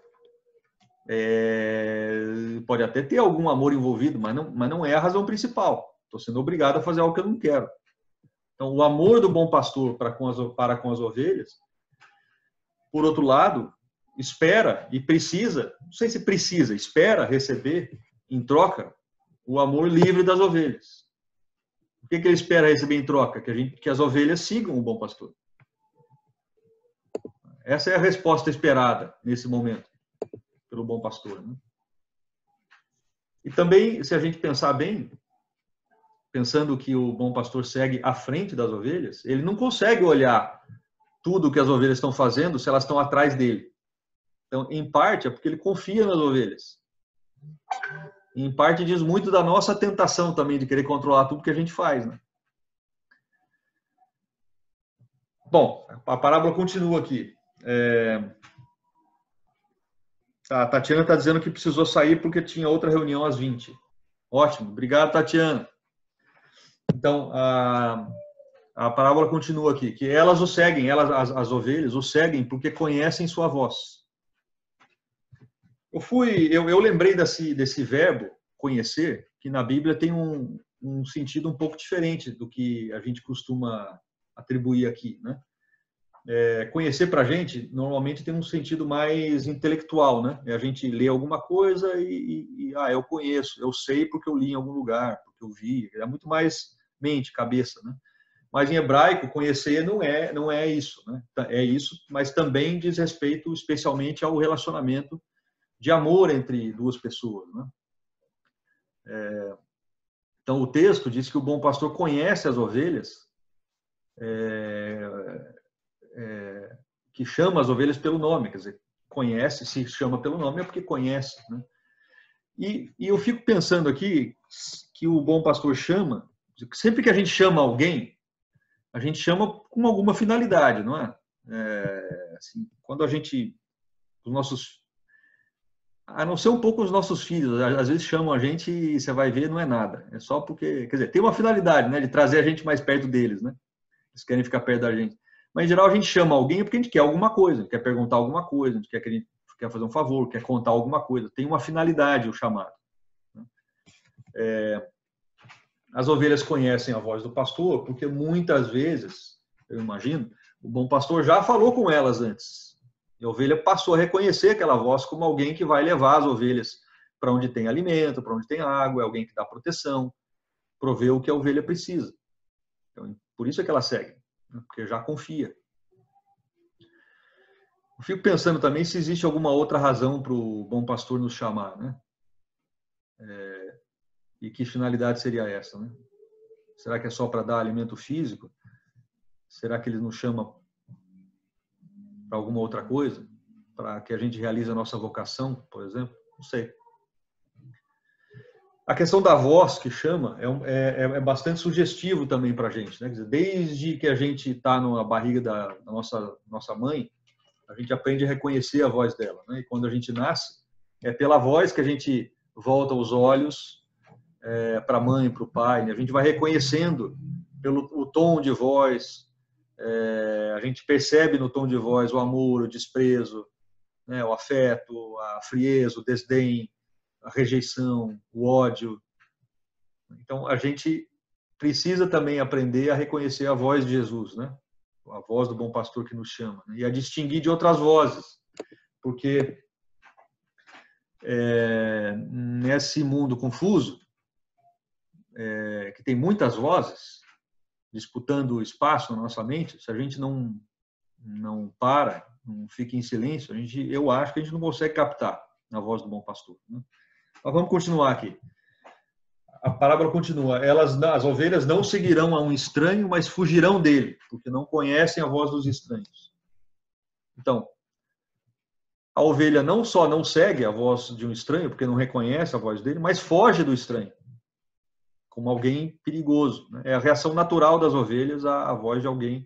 pode até ter algum amor envolvido, mas não é a razão principal. Estou sendo obrigado a fazer algo que eu não quero. Então, o amor do bom pastor para com as ovelhas, por outro lado, espera e precisa, não sei se precisa, espera receber em troca o amor livre das ovelhas. O que ele espera receber em troca? Que as ovelhas sigam o bom pastor. Essa é a resposta esperada nesse momento pelo bom pastor. Né? E também, se a gente pensar bem, pensando que o bom pastor segue à frente das ovelhas, ele não consegue olhar tudo o que as ovelhas estão fazendo se elas estão atrás dele. Então, em parte, é porque ele confia nas ovelhas. Em parte, diz muito da nossa tentação também de querer controlar tudo que a gente faz. Né? Bom, a parábola continua aqui. A Tatiana está dizendo que precisou sair porque tinha outra reunião às 20. Ótimo, obrigado, Tatiana. Então, a parábola continua aqui, que elas o seguem, as ovelhas o seguem porque conhecem sua voz. Eu lembrei desse verbo, conhecer, que na Bíblia tem um sentido um pouco diferente do que a gente costuma atribuir aqui, né? Conhecer para a gente, normalmente tem um sentido mais intelectual, né? A gente lê alguma coisa eu conheço, eu sei porque eu li em algum lugar, porque eu vi, é muito mais mente, cabeça, né? Mas em hebraico, conhecer não é isso, né? É isso, mas também diz respeito especialmente ao relacionamento de amor entre duas pessoas, né? Então, o texto diz que o bom pastor conhece as ovelhas, que chama as ovelhas pelo nome, quer dizer, conhece, se chama pelo nome é porque conhece, né? E eu fico pensando aqui que o bom pastor chama, sempre que a gente chama alguém, a gente chama com alguma finalidade, não é? Assim, quando a gente, a não ser um pouco os nossos filhos, às vezes chamam a gente e você vai ver, não é nada. É só porque, quer dizer, tem uma finalidade, né, de trazer a gente mais perto deles, né? Eles querem ficar perto da gente. Mas, em geral, a gente chama alguém porque a gente quer alguma coisa, a gente quer perguntar alguma coisa, a gente quer fazer um favor, quer contar alguma coisa. Tem uma finalidade o chamado. As ovelhas conhecem a voz do pastor porque muitas vezes, eu imagino, o bom pastor já falou com elas antes. E a ovelha passou a reconhecer aquela voz como alguém que vai levar as ovelhas para onde tem alimento, para onde tem água, é alguém que dá proteção, provê o que a ovelha precisa. Então, por isso é que ela segue, porque já confia. Eu fico pensando também se existe alguma outra razão para o bom pastor nos chamar, né? E que finalidade seria essa, né? Será que é só para dar alimento físico? Será que ele nos chama para alguma outra coisa? Para que a gente realize a nossa vocação, por exemplo? Não sei. A questão da voz que chama é bastante sugestivo também para a gente, né? Quer dizer, desde que a gente está na barriga da nossa mãe, a gente aprende a reconhecer a voz dela, né? E quando a gente nasce, é pela voz que a gente volta os olhos para a mãe, para o pai, né? A gente vai reconhecendo pelo o tom de voz, a gente percebe no tom de voz o amor, o desprezo, né? O afeto, a frieza, o desdém, a rejeição, o ódio. Então, a gente precisa também aprender a reconhecer a voz de Jesus, né? A voz do bom pastor que nos chama, né? E a distinguir de outras vozes, porque nesse mundo confuso, que tem muitas vozes disputando o espaço na nossa mente, se a gente não para, não fica em silêncio, eu acho que a gente não consegue captar a voz do bom pastor, né? Mas vamos continuar aqui. A parábola continua. As ovelhas não seguirão a um estranho, mas fugirão dele, porque não conhecem a voz dos estranhos. Então, a ovelha não só não segue a voz de um estranho, porque não reconhece a voz dele, mas foge do estranho, como alguém perigoso, né? É a reação natural das ovelhas à voz de alguém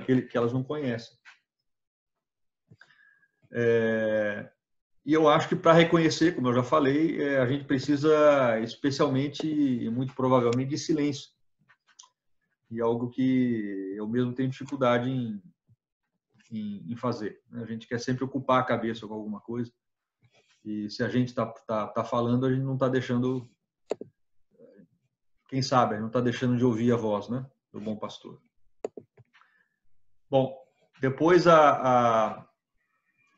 que elas não conhecem. E eu acho que para reconhecer, como eu já falei, a gente precisa especialmente e muito provavelmente de silêncio. E algo que eu mesmo tenho dificuldade em fazer. A gente quer sempre ocupar a cabeça com alguma coisa. E se a gente está falando, a gente não está deixando, quem sabe, a gente não está deixando de ouvir a voz, né, do bom pastor. Bom, depois a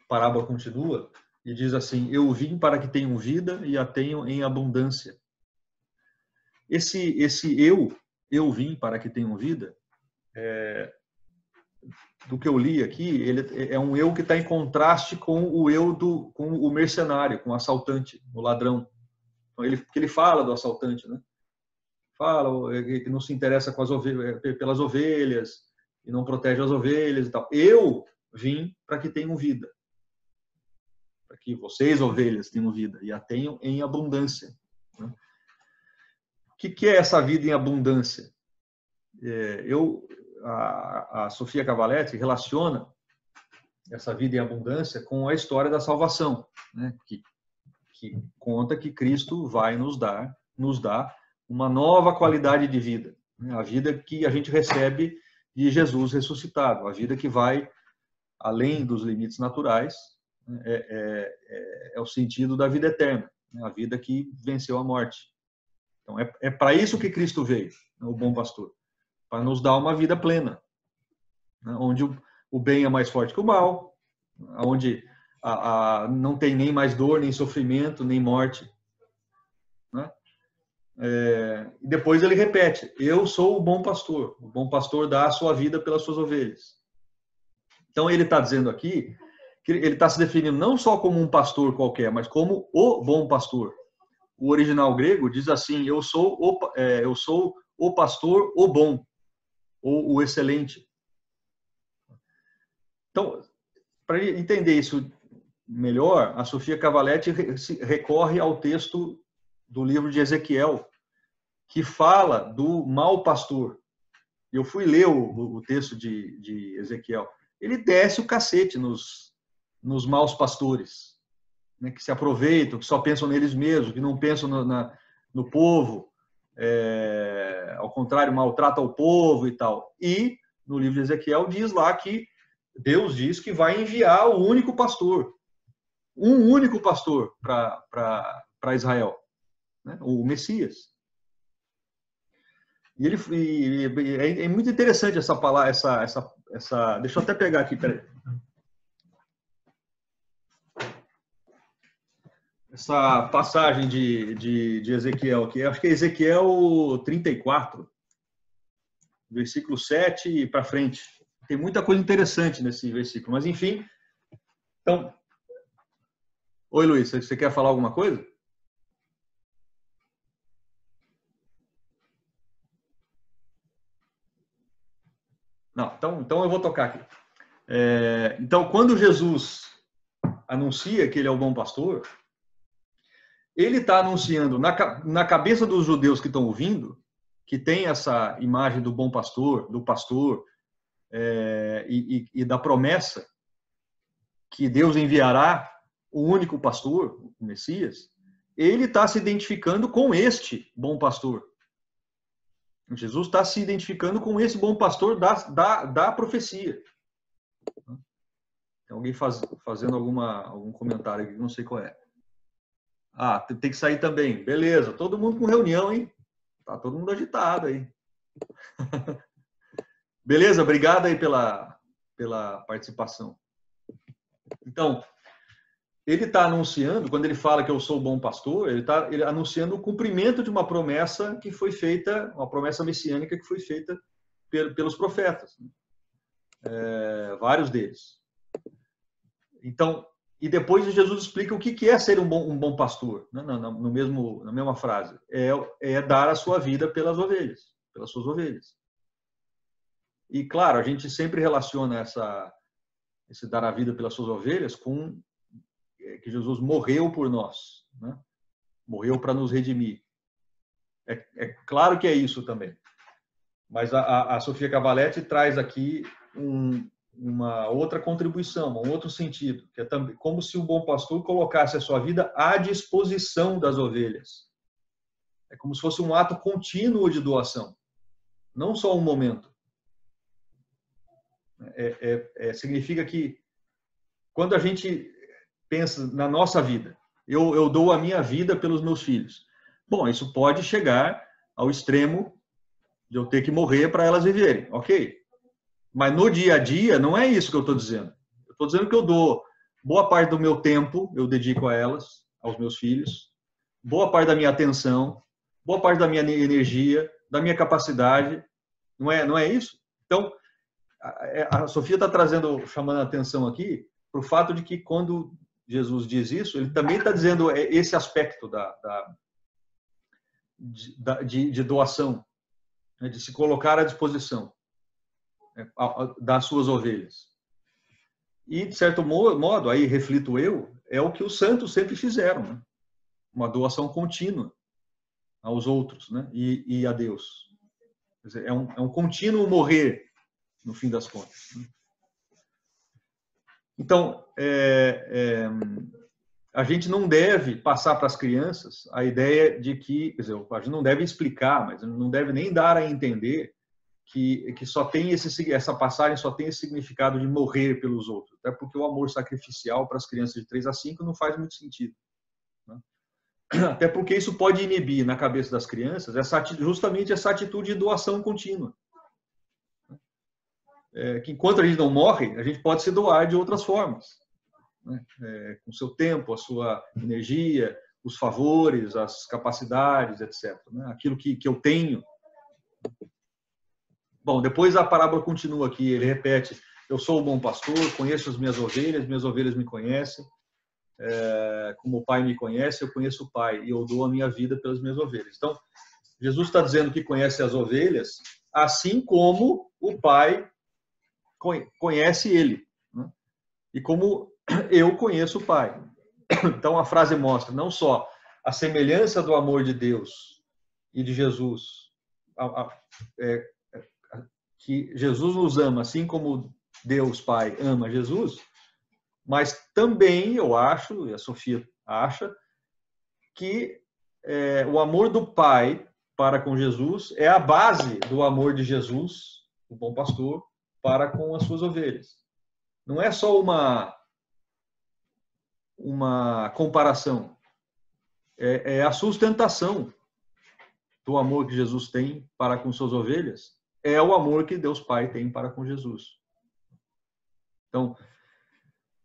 parábola continua e diz assim: eu vim para que tenham vida e a tenham em abundância. Esse eu vim para que tenham vida, do que eu li aqui, ele é um eu que está em contraste com o com o mercenário, com o assaltante, o ladrão. Então, ele fala do assaltante, né? Fala que não se interessa com pelas ovelhas e não protege as ovelhas e tal. Eu vim para que tenham vida, para que vocês, ovelhas, tenham vida e a tenham em abundância, né? O que é essa vida em abundância? A Sofia Cavalletti relaciona essa vida em abundância com a história da salvação, né? Que conta que Cristo vai nos dar uma nova qualidade de vida, né? A vida que a gente recebe de Jesus ressuscitado, a vida que vai além dos limites naturais, É o sentido da vida eterna, né? A vida que venceu a morte. Então, é para isso que Cristo veio, né? O bom pastor, para nos dar uma vida plena, né? Onde o bem é mais forte que o mal, onde não tem nem mais dor, nem sofrimento, nem morte, né? E depois ele repete: eu sou o bom pastor dá a sua vida pelas suas ovelhas. Então ele está dizendo aqui que ele está se definindo não só como um pastor qualquer, mas como o bom pastor. O original grego diz assim: eu sou o pastor, o bom, ou o excelente. Então, para entender isso melhor, a Sofia Cavalletti recorre ao texto do livro de Ezequiel, que fala do mau pastor. Eu fui ler o texto de Ezequiel. Ele desce o cacete nos maus pastores, né, que se aproveitam, que só pensam neles mesmos, que não pensam no povo, ao contrário, maltratam o povo e tal. E no livro de Ezequiel diz lá que Deus diz que vai enviar o único pastor, um único pastor para Israel, né, o Messias. E é muito interessante essa palavra, deixa eu até pegar aqui, peraí. Essa passagem de Ezequiel aqui, acho que é Ezequiel 34, versículo 7 para frente. Tem muita coisa interessante nesse versículo, mas enfim. Então, oi Luiz, você quer falar alguma coisa? Não, então eu vou tocar aqui. Então, quando Jesus anuncia que ele é o bom pastor, ele está anunciando na cabeça dos judeus que estão ouvindo, que tem essa imagem do bom pastor, do pastor, e da promessa que Deus enviará o único pastor, o Messias, ele está se identificando com este bom pastor. Jesus está se identificando com esse bom pastor da profecia. Tem alguém fazendo algum comentário aqui, não sei qual é. Ah, tem que sair também. Beleza, todo mundo com reunião, hein? Tá todo mundo agitado aí. Beleza, obrigado aí pela participação. Então, ele está anunciando, quando ele fala que eu sou o bom pastor, ele está anunciando o cumprimento de uma promessa que foi feita, uma promessa messiânica que foi feita pelos profetas. Vários deles. Então, e depois Jesus explica o que é ser um bom pastor, né? Na mesma frase. É dar a sua vida pelas ovelhas, pelas suas ovelhas. E, claro, a gente sempre relaciona esse dar a vida pelas suas ovelhas com que Jesus morreu por nós, né? Morreu para nos redimir. É claro que é isso também. Mas a Sofia Cavalletti traz aqui uma outra contribuição, um outro sentido, que é também como se o bom pastor colocasse a sua vida à disposição das ovelhas. É como se fosse um ato contínuo de doação, não só um momento. Significa que quando a gente pensa na nossa vida, eu dou a minha vida pelos meus filhos. Bom, isso pode chegar ao extremo de eu ter que morrer para elas viverem, ok? Mas no dia a dia, não é isso que eu estou dizendo. Eu estou dizendo que eu dou boa parte do meu tempo, eu dedico a elas, aos meus filhos, boa parte da minha atenção, boa parte da minha energia, da minha capacidade. Não é isso? Então, a Sofia está chamando a atenção aqui para o fato de que quando Jesus diz isso, ele também está dizendo esse aspecto de doação, né, de se colocar à disposição das suas ovelhas. E, de certo modo, aí reflito eu, é o que os santos sempre fizeram, né? Uma doação contínua aos outros, né? E a Deus. Quer dizer, é um contínuo morrer, no fim das contas. Então, a gente não deve passar para as crianças a ideia de que, quer dizer, a gente não deve explicar, mas não deve nem dar a entender que só tem essa passagem só tem esse significado de morrer pelos outros. Até porque o amor sacrificial para as crianças de 3 a 5 não faz muito sentido, né? Até porque isso pode inibir na cabeça das crianças justamente essa atitude de doação contínua. Que enquanto a gente não morre, a gente pode se doar de outras formas, né? Com o seu tempo, a sua energia, os favores, as capacidades, etc., né? Aquilo que eu tenho. Bom, depois a parábola continua aqui, ele repete: eu sou o bom pastor, conheço as minhas ovelhas me conhecem, como o Pai me conhece, eu conheço o Pai, e eu dou a minha vida pelas minhas ovelhas. Então, Jesus está dizendo que conhece as ovelhas, assim como o Pai conhece ele, né? E como eu conheço o Pai. Então, a frase mostra não só a semelhança do amor de Deus e de Jesus, que Jesus nos ama, assim como Deus Pai ama Jesus, mas também eu acho, e a Sofia acha, que o amor do Pai para com Jesus é a base do amor de Jesus, o bom pastor, para com as suas ovelhas. Não é só uma comparação, é a sustentação do amor que Jesus tem para com suas ovelhas, é o amor que Deus Pai tem para com Jesus. Então,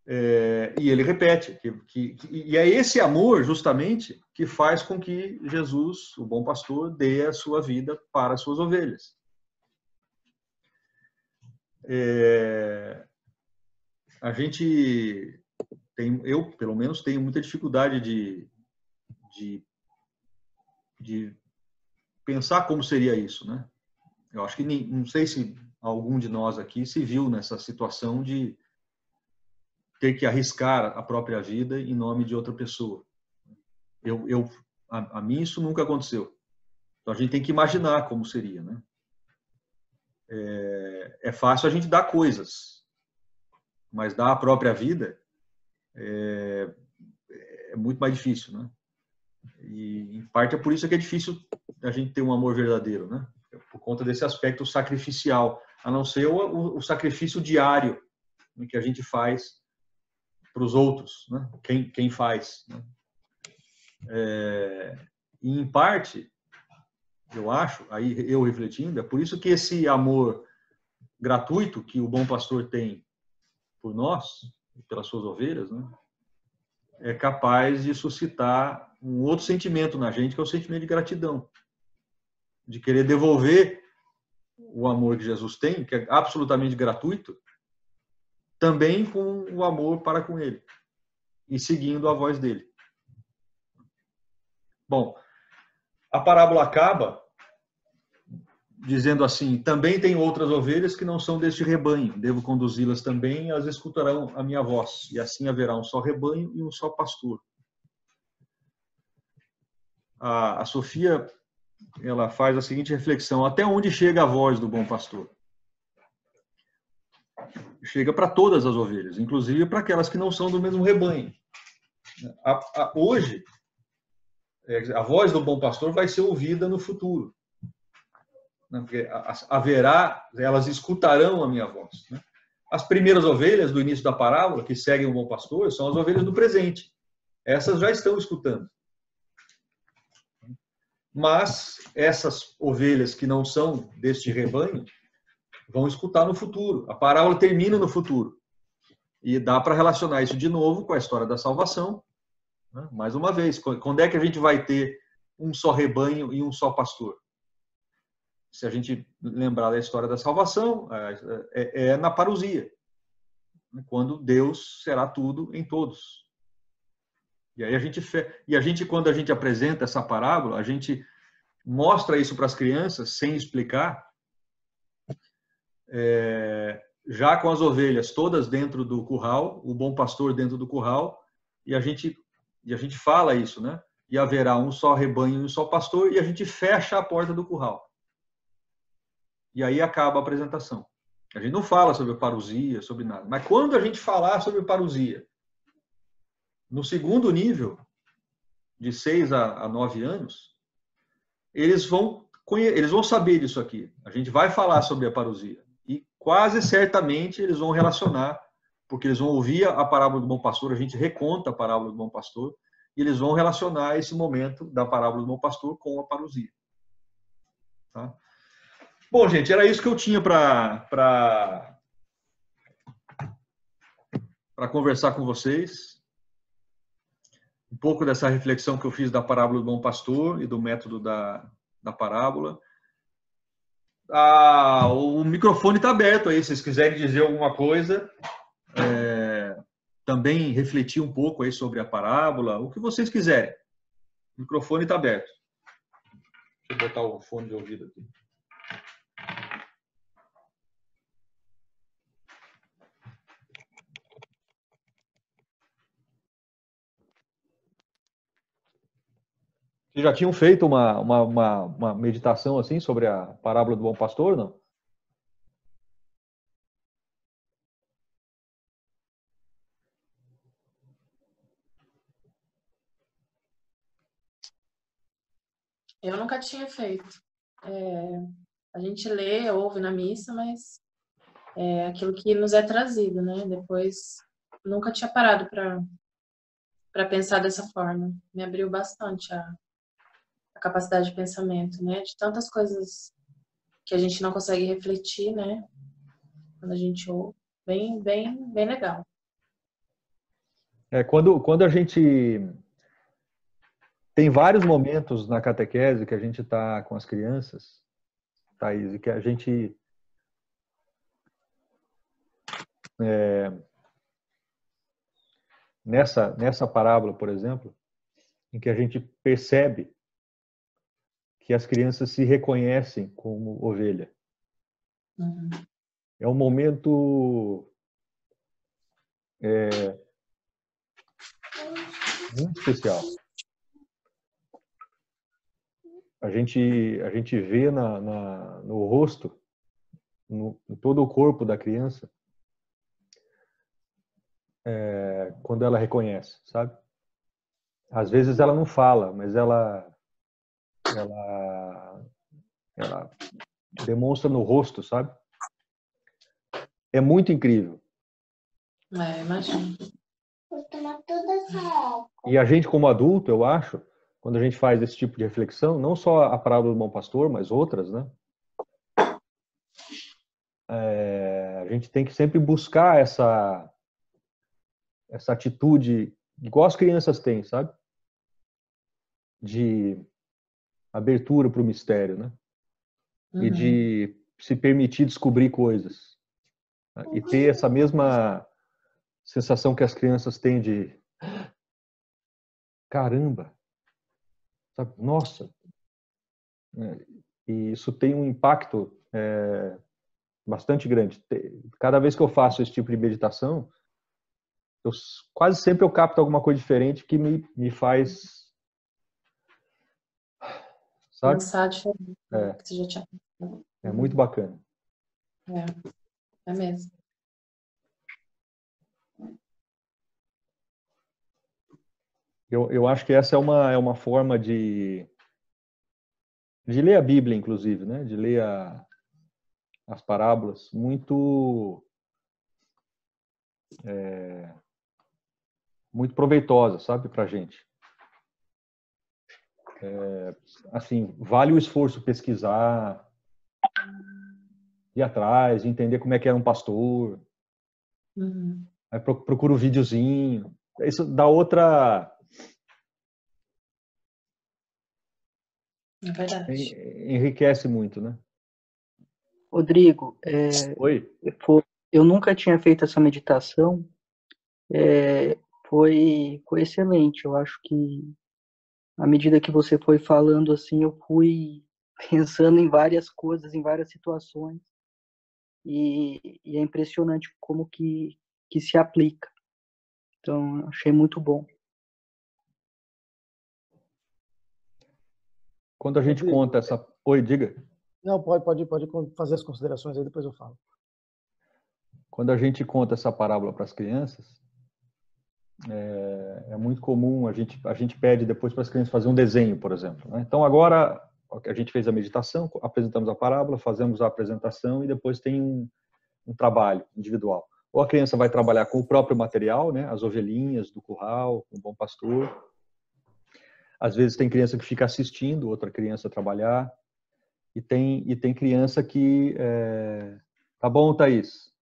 e ele repete, e é esse amor, justamente, que faz com que Jesus, o bom pastor, dê a sua vida para as suas ovelhas. A gente eu, pelo menos, tenho muita dificuldade de pensar como seria isso, né? Eu acho que não sei se algum de nós aqui se viu nessa situação de ter que arriscar a própria vida em nome de outra pessoa. A mim isso nunca aconteceu. Então a gente tem que imaginar como seria, né? É fácil a gente dar coisas, mas dar a própria vida é muito mais difícil, né? E em parte é por isso que é difícil a gente ter um amor verdadeiro, né? Por conta desse aspecto sacrificial, a não ser o sacrifício diário que a gente faz para os outros, né? Quem faz, né? E em parte, eu acho, aí eu refletindo, é por isso que esse amor gratuito que o bom pastor tem por nós, pelas suas ovelhas, né, é capaz de suscitar um outro sentimento na gente, que é o sentimento de gratidão, de querer devolver o amor que Jesus tem, que é absolutamente gratuito, também com o amor para com ele e seguindo a voz dele. Bom, a parábola acaba dizendo assim: também tem outras ovelhas que não são deste rebanho, devo conduzi-las também, e elas escutarão a minha voz, e assim haverá um só rebanho e um só pastor. A Sofia, ela faz a seguinte reflexão: até onde chega a voz do bom pastor? Chega para todas as ovelhas, inclusive para aquelas que não são do mesmo rebanho. Hoje, a voz do bom pastor vai ser ouvida no futuro. Porque elas escutarão a minha voz. As primeiras ovelhas do início da parábola, que seguem o bom pastor, são as ovelhas do presente. Essas já estão escutando. Mas essas ovelhas que não são deste rebanho vão escutar no futuro. A parábola termina no futuro. E dá para relacionar isso de novo com a história da salvação. Mais uma vez, quando é que a gente vai ter um só rebanho e um só pastor? Se a gente lembrar da história da salvação, é na parousia, quando Deus será tudo em todos. E aí quando a gente apresenta essa parábola, a gente mostra isso para as crianças sem explicar, já com as ovelhas todas dentro do curral, o bom pastor dentro do curral, e a gente fala isso, né? E haverá um só rebanho e um só pastor, e a gente fecha a porta do curral. E aí acaba a apresentação. A gente não fala sobre parousia, sobre nada. Mas quando a gente falar sobre parousia, no segundo nível, de 6 a 9 anos, eles vão eles vão saber disso aqui. A gente vai falar sobre a parousia. E quase certamente eles vão relacionar, porque eles vão ouvir a parábola do bom pastor, a gente reconta a parábola do bom pastor, e eles vão relacionar esse momento da parábola do bom pastor com a parousia. Tá? Bom, gente, era isso que eu tinha para conversar com vocês. Um pouco dessa reflexão que eu fiz da parábola do bom pastor e do método da parábola. O microfone está aberto aí, se vocês quiserem dizer alguma coisa, também refletir um pouco aí sobre a parábola, o que vocês quiserem. O microfone está aberto. Deixa eu botar o fone de ouvido aqui. Vocês já tinham feito uma meditação assim sobre a parábola do bom pastor, não? Eu nunca tinha feito. A gente lê, ouve na missa, mas é aquilo que nos é trazido, né? Depois, nunca tinha parado para pensar dessa forma. Me abriu bastante a capacidade de pensamento, né? De tantas coisas que a gente não consegue refletir, né? Quando a gente ouve. Bem legal. Quando a gente... Tem vários momentos na catequese que a gente está com as crianças, Thaís, e que a gente... Nessa parábola, por exemplo, em que a gente percebe que as crianças se reconhecem como ovelha. Uhum. É um momento muito especial. A gente vê no rosto, em todo o corpo da criança, quando ela reconhece, sabe? Às vezes ela não fala, mas ela demonstra no rosto, sabe? É muito incrível. Imagino. E a gente, como adulto, eu acho, quando a gente faz esse tipo de reflexão, não só a parábola do bom pastor, mas outras, né? A gente tem que sempre buscar essa atitude, igual as crianças têm, sabe? De abertura para o mistério, né? Uhum. E de se permitir descobrir coisas. Né? E ter essa mesma sensação que as crianças têm de caramba, sabe? Nossa! E isso tem um impacto bastante grande. Cada vez que eu faço esse tipo de meditação, quase sempre eu capto alguma coisa diferente que me faz, sabe? Pensar diferente. Que você já tinha... É muito bacana. É mesmo. Eu acho que essa é uma forma de ler a Bíblia, inclusive, né? De ler as parábolas muito muito proveitosa, sabe, para a gente. Assim, vale o esforço pesquisar, ir atrás, entender como é que era um pastor. Uhum. Aí procura o videozinho. Isso dá outra... É verdade. Enriquece muito, né? Rodrigo, Oi? eu nunca tinha feito essa meditação. Foi excelente. Eu acho que à medida que você foi falando assim, eu fui pensando em várias coisas, em várias situações, e é impressionante como que se aplica. Então, achei muito bom. Quando a gente conta essa... Oi, diga. Não, pode fazer as considerações aí, depois eu falo. Quando a gente conta essa parábola para as crianças, é muito comum, a gente pede depois para as crianças fazer um desenho, por exemplo. Né? Então, agora, a gente fez a meditação, apresentamos a parábola, fazemos a apresentação e depois tem um trabalho individual. Ou a criança vai trabalhar com o próprio material, né, as ovelhinhas do curral, o bom pastor. Às vezes tem criança que fica assistindo outra criança trabalhar. E tem criança que... Tá bom, Thaís?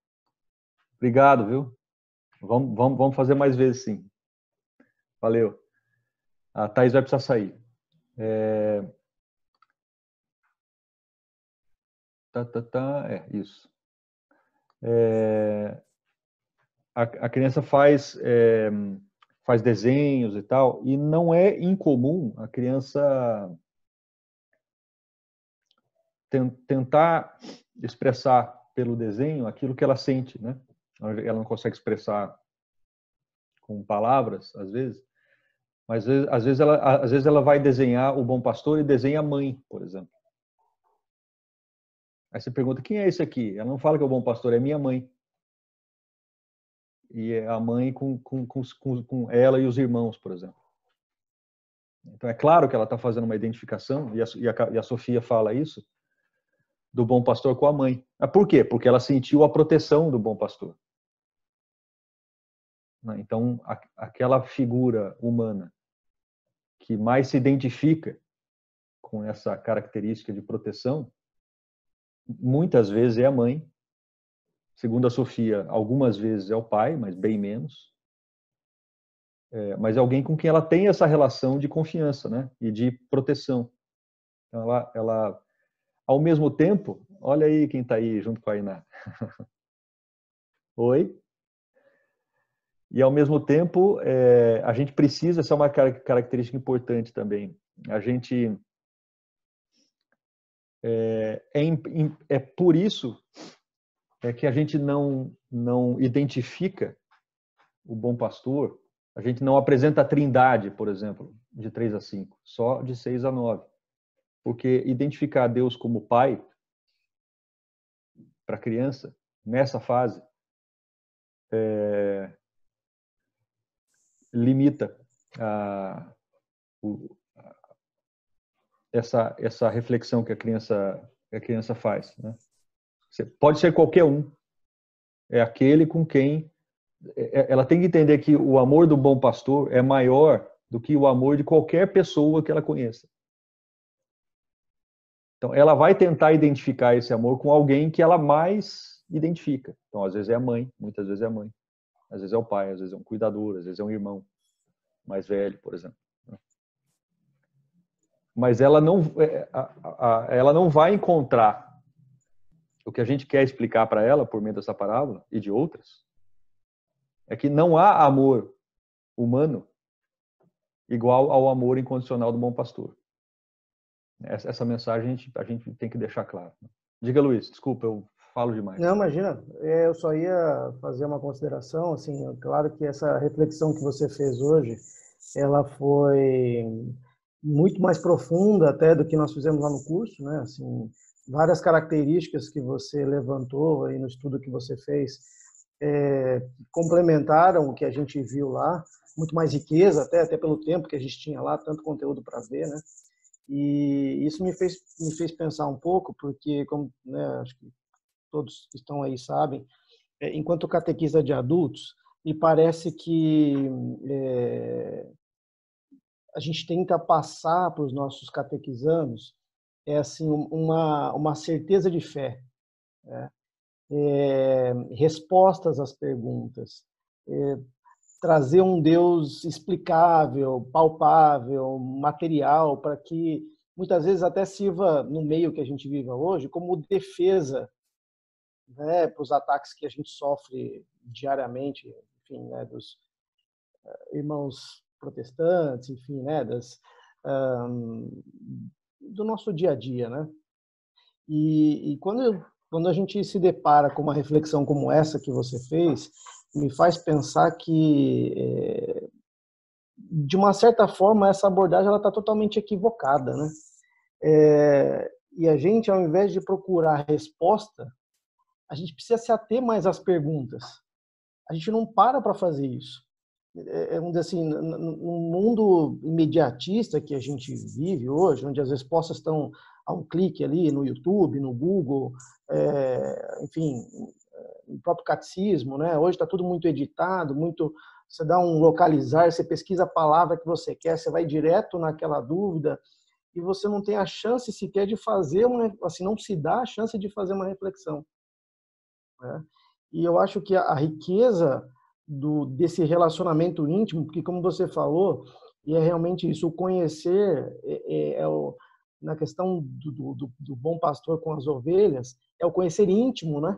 Obrigado, viu? Vamos fazer mais vezes, sim. Valeu. A Thaís vai precisar sair. Isso. A criança faz desenhos e tal, e não é incomum a criança tentar expressar pelo desenho aquilo que ela sente, né? Ela não consegue expressar com palavras, às vezes, mas às vezes ela vai desenhar o bom pastor e desenha a mãe, por exemplo. Aí você pergunta, quem é esse aqui? Ela não fala que é o bom pastor, é minha mãe. E é a mãe com ela e os irmãos, por exemplo. Então é claro que ela está fazendo uma identificação, e a Sofia fala isso, do bom pastor com a mãe. Mas por quê? Porque ela sentiu a proteção do bom pastor. Então, aquela figura humana que mais se identifica com essa característica de proteção, muitas vezes é a mãe. Segundo a Sofia, algumas vezes é o pai, mas bem menos. Mas é alguém com quem ela tem essa relação de confiança, né? E de proteção. Então, ela ao mesmo tempo, olha aí quem está aí junto com a Iná. Oi? E ao mesmo tempo, a gente precisa, essa é uma característica importante também, a gente... É por isso que a gente não identifica o bom pastor, a gente não apresenta a trindade, por exemplo, de 3 a 5, só de 6 a 9. Porque identificar Deus como pai para a criança, nessa fase, limita essa reflexão que a criança faz, né? Pode ser qualquer um. É aquele com quem... Ela tem que entender que o amor do bom pastor é maior do que o amor de qualquer pessoa que ela conheça. Então, ela vai tentar identificar esse amor com alguém que ela mais identifica. Então, às vezes é a mãe, muitas vezes é a mãe. Às vezes é o pai, às vezes é um cuidador, às vezes é um irmão mais velho, por exemplo. Mas ela não vai encontrar o que a gente quer explicar para ela por meio dessa parábola e de outras, é que não há amor humano igual ao amor incondicional do bom pastor. Essa mensagem a gente tem que deixar claro. Diga, Luiz, desculpa, eu falo demais. Não, imagina, eu só ia fazer uma consideração, assim, claro que essa reflexão que você fez hoje, ela foi muito mais profunda até do que nós fizemos lá no curso, né? Assim, várias características que você levantou aí no estudo que você fez complementaram o que a gente viu lá, muito mais riqueza, até pelo tempo que a gente tinha lá, tanto conteúdo para ver, né? E isso me fez pensar um pouco, porque, como, né, acho que todos que estão aí sabem, enquanto catequista de adultos, me parece que a gente tenta passar para os nossos catequizandos assim, uma certeza de fé, né? Respostas às perguntas, trazer um Deus explicável, palpável, material, para que muitas vezes até sirva no meio que a gente vive hoje como defesa, né, para os ataques que a gente sofre diariamente, enfim, né, dos irmãos protestantes, enfim, né, do nosso dia a dia, né? E quando a gente se depara com uma reflexão como essa que você fez, me faz pensar que, de uma certa forma, essa abordagem ela está totalmente equivocada, né? E a gente, ao invés de procurar resposta, a gente precisa se ater mais às perguntas. A gente não para fazer isso. vamos dizer assim, no mundo imediatista que a gente vive hoje, onde as respostas estão a um clique ali no YouTube, no Google, enfim, no próprio catecismo, né? Hoje está tudo muito editado, muito. Você dá um localizar, você pesquisa a palavra que você quer, você vai direto naquela dúvida e você não tem a chance sequer de fazer assim, não se dá a chance de fazer uma reflexão, né? E eu acho que a riqueza desse relacionamento íntimo, porque como você falou, e é realmente isso, o conhecer na questão do bom pastor com as ovelhas, é o conhecer íntimo, né?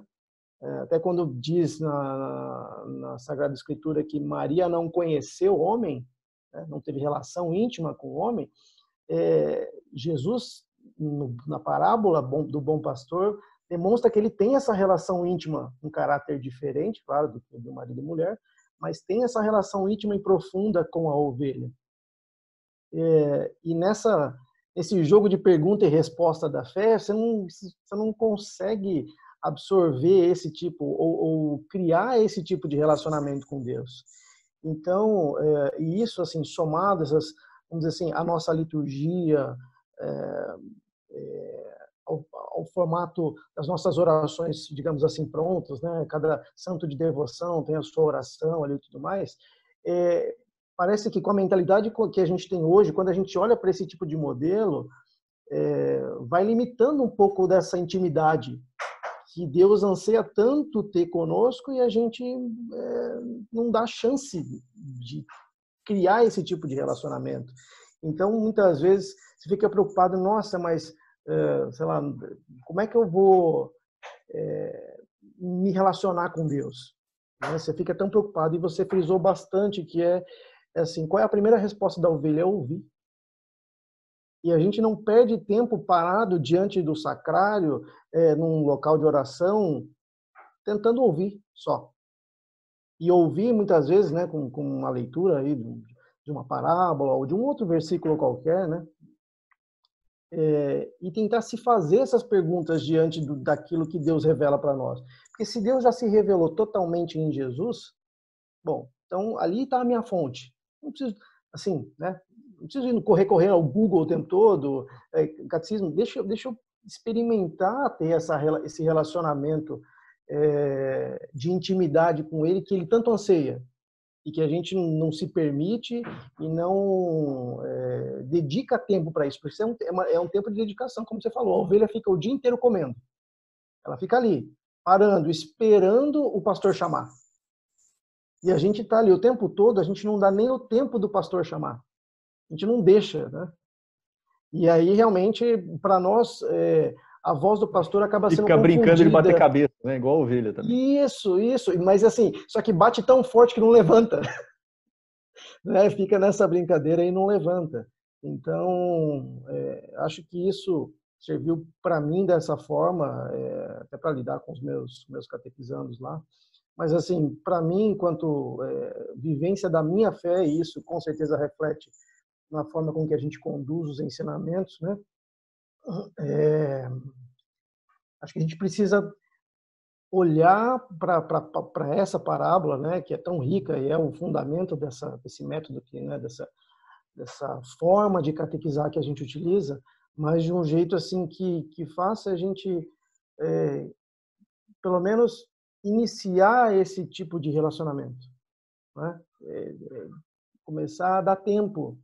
Até quando diz na Sagrada Escritura que Maria não conheceu o homem, né? Não teve relação íntima com o homem, Jesus, na parábola do bom pastor, demonstra que ele tem essa relação íntima, um caráter diferente, claro, do marido e mulher, mas tem essa relação íntima e profunda com a ovelha. E nesse jogo de pergunta e resposta da fé, você não consegue absorver esse tipo, ou criar esse tipo de relacionamento com Deus. Então, e isso, assim, somado vamos dizer assim, a nossa liturgia, ao formato das nossas orações, digamos assim, prontas, né? Cada santo de devoção tem a sua oração ali e tudo mais. Parece que com a mentalidade que a gente tem hoje, quando a gente olha para esse tipo de modelo, vai limitando um pouco dessa intimidade que Deus anseia tanto ter conosco e a gente não dá chance de criar esse tipo de relacionamento. Então, muitas vezes, você fica preocupado, nossa, mas, sei lá, como é que eu vou me relacionar com Deus? Né? Você fica tão preocupado e você frisou bastante que assim, qual é a primeira resposta da ovelha? É ouvir. E a gente não perde tempo parado diante do sacrário, num local de oração, tentando ouvir só. E ouvir, muitas vezes, né, com uma leitura aí de uma parábola ou de um outro versículo qualquer, né? E tentar se fazer essas perguntas diante daquilo que Deus revela para nós. Porque se Deus já se revelou totalmente em Jesus, bom, então ali está a minha fonte. Não preciso, assim, né? Não preciso ir correr ao Google o tempo todo, catecismo. Deixa eu experimentar ter esse relacionamento de intimidade com Ele que Ele tanto anseia e que a gente não se permite e não dedica tempo para isso. Porque isso é um tempo de dedicação, como você falou. A ovelha fica o dia inteiro comendo. Ela fica ali, parando, esperando o pastor chamar. E a gente está ali o tempo todo, a gente não dá nem o tempo do pastor chamar. A gente não deixa, né? E aí, realmente, para nós, a voz do pastor acaba sendo confundida. Fica brincando de bater cabeça, né? Igual a ovelha também. Isso. Mas assim, só que bate tão forte que não levanta. Né? Fica nessa brincadeira e não levanta. Então, acho que isso serviu para mim dessa forma, até para lidar com os meus catequizandos lá. Mas, assim, para mim, enquanto vivência da minha fé, isso com certeza reflete na forma com que a gente conduz os ensinamentos, né? Acho que a gente precisa olhar para essa parábola, né, que é tão rica e é o fundamento desse método, né, dessa forma de catequizar que a gente utiliza, mas de um jeito assim que faça a gente, pelo menos, iniciar esse tipo de relacionamento, né? Começar a dar tempo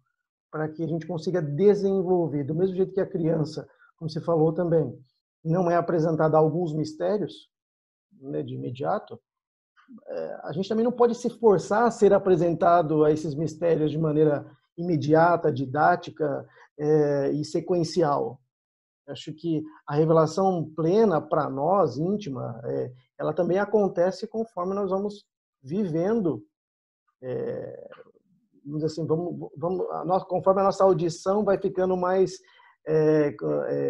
para que a gente consiga desenvolver, do mesmo jeito que a criança, como você falou também, não é apresentada alguns mistérios, né, de imediato, a gente também não pode se forçar a ser apresentado a esses mistérios de maneira imediata, didática e sequencial. Acho que a revelação plena para nós, íntima, ela também acontece conforme nós vamos vivendo, vamos dizer assim, conforme a nossa audição vai ficando mais,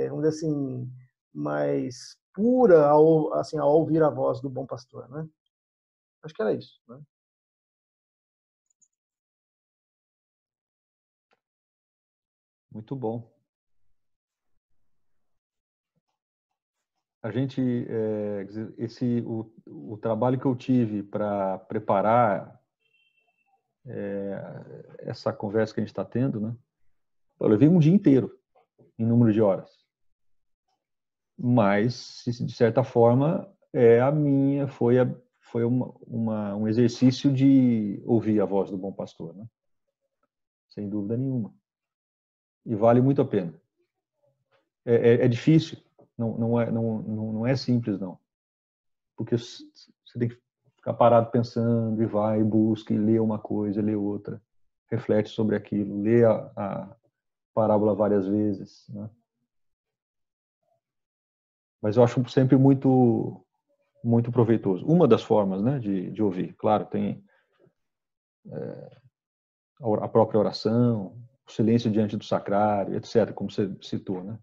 vamos dizer assim, mais pura ao ouvir a voz do bom pastor, né? Acho que era isso, né? Muito bom. A gente, o trabalho que eu tive para preparar essa conversa que a gente está tendo, né? Eu levei um dia inteiro em número de horas. Mas, de certa forma, foi um exercício de ouvir a voz do bom pastor, né? Sem dúvida nenhuma. E vale muito a pena. É difícil, não é simples, não. Porque você tem que ficar parado pensando, e vai, e busca, e lê uma coisa, lê outra, reflete sobre aquilo, lê a parábola várias vezes, né? Mas eu acho sempre muito proveitoso. Uma das formas, né, de ouvir. Claro, tem a própria oração, o silêncio diante do sacrário, etc., como você citou, né?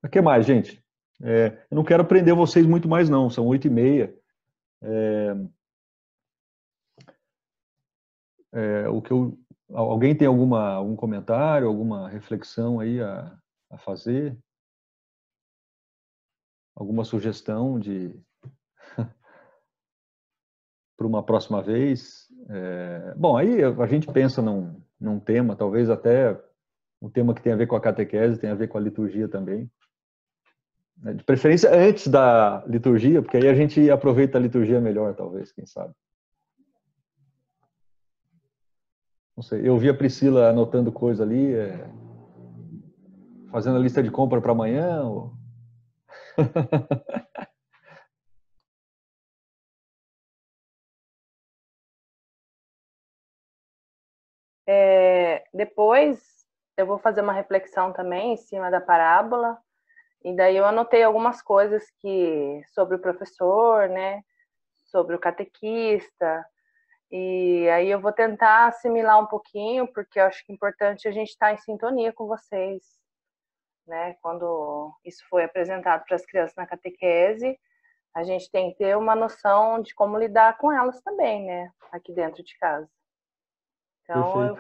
O que mais, gente? Eu não quero prender vocês muito mais, não. São 8h30. Alguém tem algum comentário, alguma reflexão aí a fazer? Alguma sugestão para uma próxima vez? Bom, aí a gente pensa num tema, talvez até um tema que tem a ver com a catequese, tem a ver com a liturgia também. De preferência antes da liturgia, porque aí a gente aproveita a liturgia melhor, talvez, quem sabe. Não sei, eu vi a Priscila anotando coisa ali, fazendo a lista de compra para amanhã. Depois eu vou fazer uma reflexão também em cima da parábola, e daí eu anotei algumas coisas sobre o professor, né, sobre o catequista, e aí eu vou tentar assimilar um pouquinho, porque eu acho que é importante a gente estar em sintonia com vocês, né, quando isso foi apresentado para as crianças na catequese, a gente tem que ter uma noção de como lidar com elas também, né, aqui dentro de casa. Então, Perfeito. eu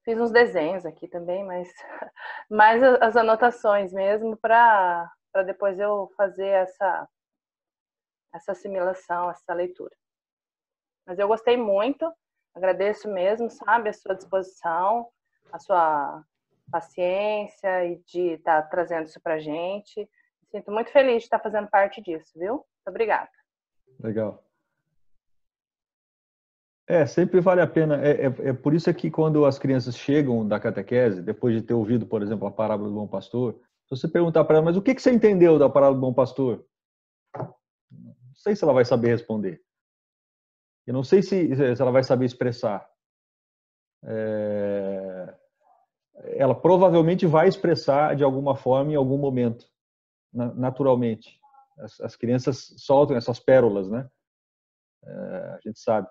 fiz uns desenhos aqui também, mas mais as anotações mesmo para depois eu fazer essa assimilação, essa leitura. Mas eu gostei muito, agradeço mesmo, sabe, a sua disposição, a sua paciência e de estar trazendo isso para a gente. Sinto muito feliz de estar fazendo parte disso, viu? Muito obrigada. Legal. Sempre vale a pena. É por isso que quando as crianças chegam da catequese, depois de ter ouvido, por exemplo, a parábola do Bom Pastor, se você perguntar para ela, mas o que você entendeu da parábola do Bom Pastor? Não sei se ela vai saber responder. Eu não sei se ela vai saber expressar. Ela provavelmente vai expressar de alguma forma em algum momento, naturalmente. As crianças soltam essas pérolas, né? A gente sabe.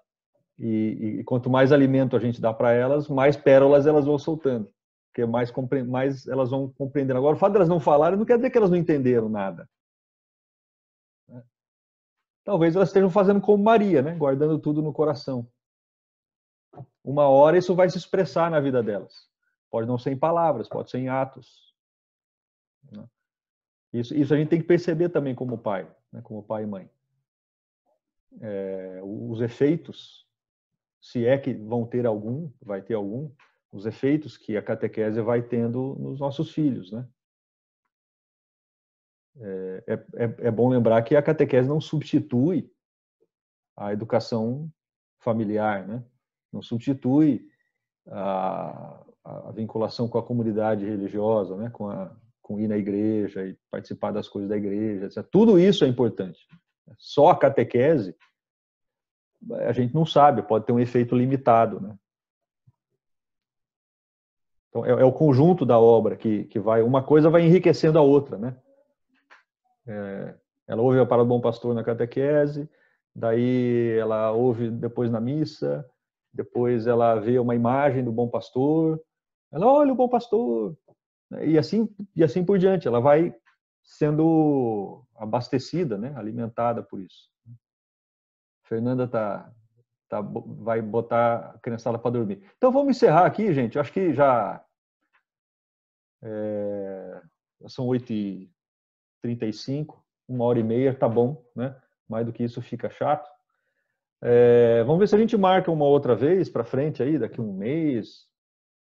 E quanto mais alimento a gente dá para elas, mais pérolas elas vão soltando, porque mais elas vão compreendendo. Agora, o fato de elas não falarem não quer dizer que elas não entenderam nada. Talvez elas estejam fazendo como Maria, né? Guardando tudo no coração. Uma hora isso vai se expressar na vida delas. Pode não ser em palavras, pode ser em atos. Isso a gente tem que perceber também como pai, né? Como pai e mãe. Os efeitos, se é que vai ter algum, os efeitos que a catequese vai tendo nos nossos filhos, né? É bom lembrar que a catequese não substitui a educação familiar, né? Não substitui a vinculação com a comunidade religiosa, né? Com ir na igreja e participar das coisas da igreja, etc. Tudo isso é importante. Só a catequese, a gente não sabe, pode ter um efeito limitado, né? Então, é o conjunto da obra que vai, uma coisa vai enriquecendo a outra, né? Ela ouve a parábola do Bom Pastor na catequese, daí ela ouve depois na missa, depois ela vê uma imagem do Bom Pastor, ela olha o Bom Pastor, e assim por diante, ela vai sendo abastecida, né? Alimentada por isso. Fernanda vai botar a criançada para dormir. Então vamos encerrar aqui, gente. Eu acho que já são 8h35, 1h30, tá bom, né? Mais do que isso fica chato. Vamos ver se a gente marca uma outra vez para frente aí, daqui um mês,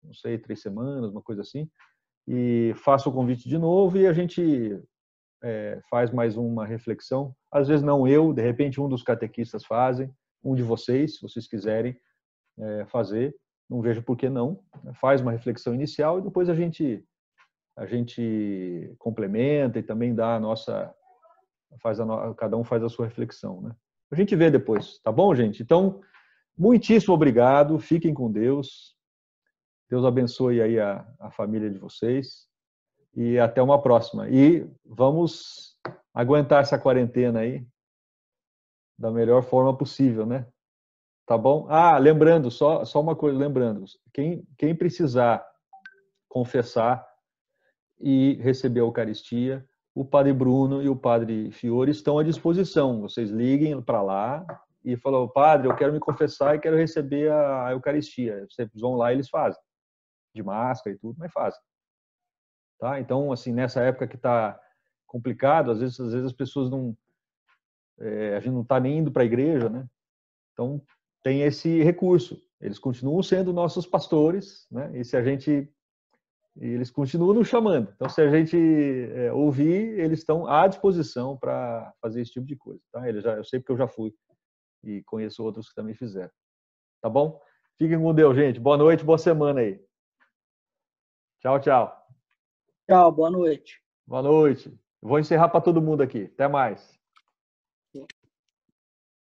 não sei, 3 semanas, uma coisa assim, e faço o convite de novo e a gente faz mais uma reflexão. Às vezes não eu, de repente um dos catequistas fazem, um de vocês, se vocês quiserem fazer, não vejo por que não. Faz uma reflexão inicial e depois a gente complementa e também dá a nossa, cada um faz a sua reflexão, né? A gente vê depois, tá bom, gente? Então, muitíssimo obrigado, fiquem com Deus. Deus abençoe aí a família de vocês e até uma próxima. E vamos aguentar essa quarentena aí da melhor forma possível, né? Tá bom? Lembrando, só uma coisa, lembrando, quem precisar confessar e receber a Eucaristia, o Padre Bruno e o Padre Fiore estão à disposição. Vocês liguem para lá e falam, Padre, eu quero me confessar e quero receber a Eucaristia. Vocês vão lá e eles fazem. De máscara e tudo, mas fazem. Tá? Então, assim, nessa época que está complicado, às vezes as pessoas não... a gente não está nem indo para a igreja, né? Então, tem esse recurso. Eles continuam sendo nossos pastores, né? E se a gente... Eles continuam nos chamando. Então, se a gente ouvir, eles estão à disposição para fazer esse tipo de coisa. Tá? Eu sei porque eu já fui e conheço outros que também fizeram. Tá bom? Fiquem com Deus, gente. Boa noite, boa semana aí. Tchau, tchau. Tchau, boa noite. Boa noite. Vou encerrar para todo mundo aqui. Até mais.